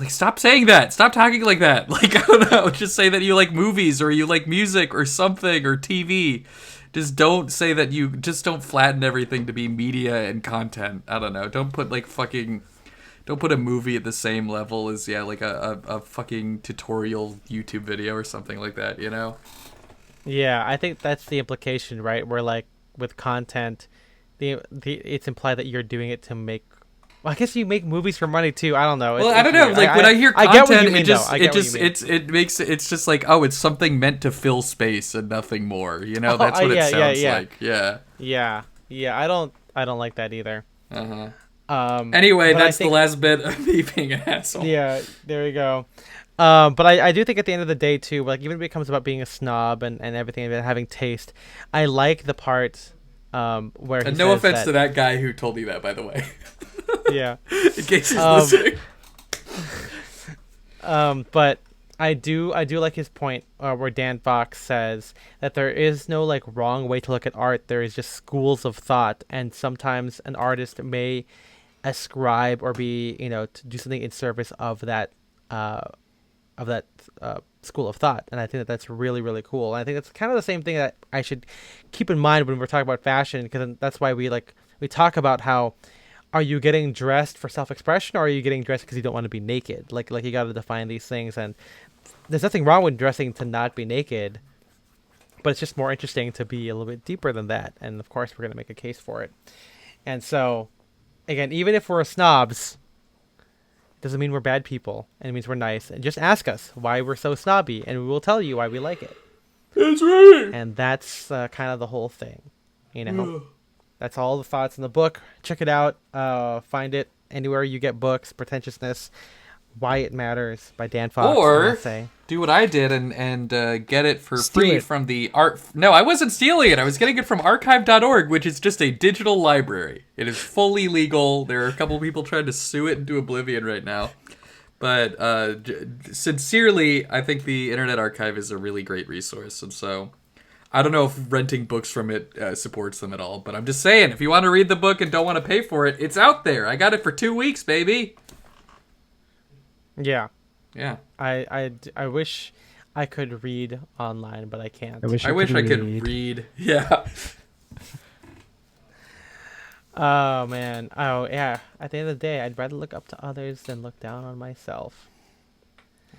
stop saying that. Stop talking like that. Like I don't know. Just say that you like movies or you like music or something or TV. Just don't say that you. Just don't flatten everything to be media and content. I don't know. Don't put like fucking. Don't put a movie at the same level as like a fucking tutorial YouTube video or something like that. You know. Yeah, I think that's the implication, right? Where like with content, the it's implied that you're doing it to make. Well, I guess you make movies for money too. I don't know. Well, I don't know. Like when I hear I get what content, you mean, it makes it's just like, oh, it's something meant to fill space and nothing more. You know, that's what it sounds like. Yeah. Yeah. I don't like that either. Anyway, that's the last bit of me being an asshole. Yeah, there we go. But I do think at the end of the day too, like even if it becomes about being a snob and everything about having taste, I like the part where he and no says offense to that guy who told me that, by the way. Yeah. In case he's listening. But I do like his point where Dan Fox says that there is no like wrong way to look at art. There is just schools of thought, and sometimes an artist may ascribe or be to do something in service of that school of thought. And I think that that's really, really cool. And I think that's kind of the same thing that I should keep in mind when we're talking about fashion, because that's why we talk about how, are you getting dressed for self-expression, or are you getting dressed because you don't want to be naked? Like you got to define these things. And there's nothing wrong with dressing to not be naked, but it's just more interesting to be a little bit deeper than that. And of course, we're going to make a case for it. And so, again, even if we're snobs, doesn't mean we're bad people, and it means we're nice. And just ask us why we're so snobby, and we will tell you why we like it. That's right. And that's kind of the whole thing, That's all the thoughts in the book. Check it out. Find it anywhere you get books. Pretentiousness, Why It Matters by Dan Fox. Or do what I did and get it for free from the art. No, I wasn't stealing it. I was getting it from archive.org, which is just a digital library. It is fully legal. There are a couple people trying to sue it into oblivion right now. But sincerely, I think the Internet Archive is a really great resource. And so I don't know if renting books from it supports them at all. But I'm just saying, if you want to read the book and don't want to pay for it, it's out there. I got it for 2 weeks, baby. Yeah. Yeah. I wish I could read online, but I can't. I wish I could read. Yeah. Oh, man. Oh, yeah. At the end of the day, I'd rather look up to others than look down on myself.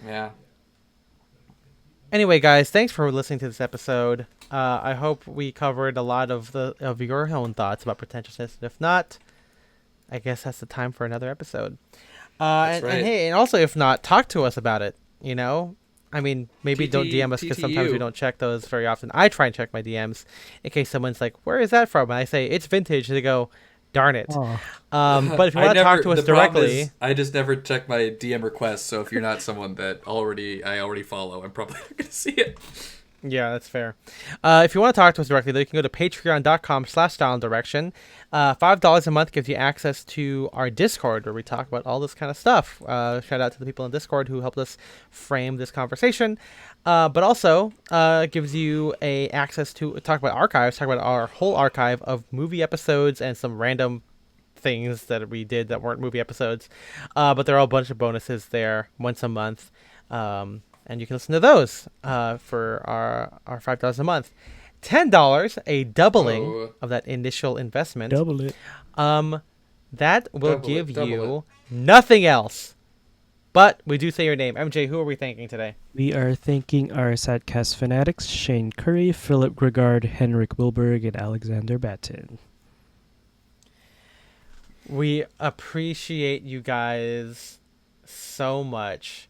Yeah. Anyway, guys, thanks for listening to this episode. I hope we covered a lot of your own thoughts about pretentiousness. If not, I guess that's the time for another episode. That's right. And hey, and also if not, talk to us about it. I mean, maybe don't DM us because sometimes we don't check those very often. I try and check my DMs in case someone's like, "Where is that from?" And I say it's vintage. They go, "Darn it." But if you want to talk to us directly, I just never check my DM requests. So if you're not someone that I already follow, I'm probably not going to see it. Yeah, that's fair. If you want to talk to us directly, though, you can go to patreon.com/styleanddirection. $5 a month gives you access to our Discord, where we talk about all this kind of stuff. Shout out to the people in Discord who helped us frame this conversation. But also gives you access to talk about archives, talk about our whole archive of movie episodes and some random things that we did that weren't movie episodes. But there are a bunch of bonuses there once a month. And you can listen to those for our $5 a month. $10, a doubling of that initial investment. Double it. That will give you nothing else. But we do say your name. MJ, who are we thanking today? We are thanking our Satcast fanatics, Shane Curry, Philip Gregard, Henrik Wilberg, and Alexander Batten. We appreciate you guys so much.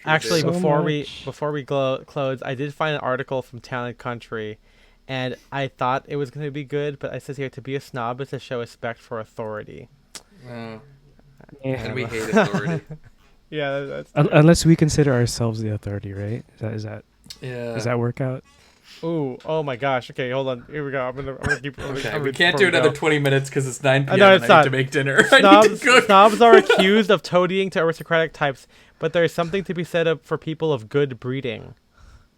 Actually, So before much. we close, I did find an article from Town & Country, and I thought it was going to be good, but it says here, to be a snob is to show respect for authority. Oh, Yeah. and we hate authority. Yeah, that's Unless we consider ourselves the authority, right? Is that Yeah. does that work out? Ooh, oh my gosh. Okay, hold on. Here we go. I'm gonna keep. Okay, we can't do another 20 minutes because it's 9 p.m. No, and it's I not. need to make dinner. I need to cook. Snobs are accused of toadying to aristocratic types, but there is something to be said for people of good breeding.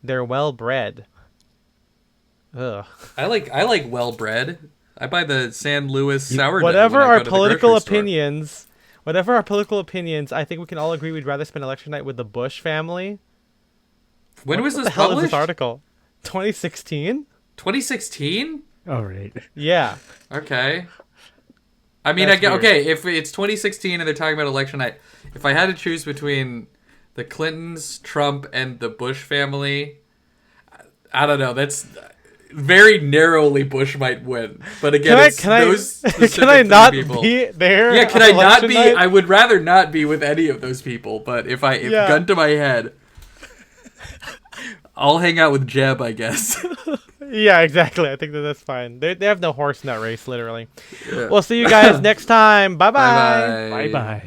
They're well bred. Ugh. I like well bred. I buy the San Luis sourdough. Whatever when I our go to the political grocery store. opinions, I think we can all agree we'd rather spend election night with the Bush family. When was What this the hell is published? this article? 2016? 2016? All right. Yeah. Okay. I mean, That's weird. okay, if it's 2016 and they're talking about election night, if I had to choose between the Clintons, Trump, and the Bush family, I don't know. That's very narrowly Bush might win. But again, those specific can I three not people. be there? Yeah, can on I not election be? night? I would rather not be with any of those people. But if Yeah. gun to my head, I'll hang out with Jeb, I guess. Yeah, exactly. I think that's fine. They have no horse in that race, literally. Yeah. We'll see you guys next time. Bye-bye. Bye-bye. Bye bye.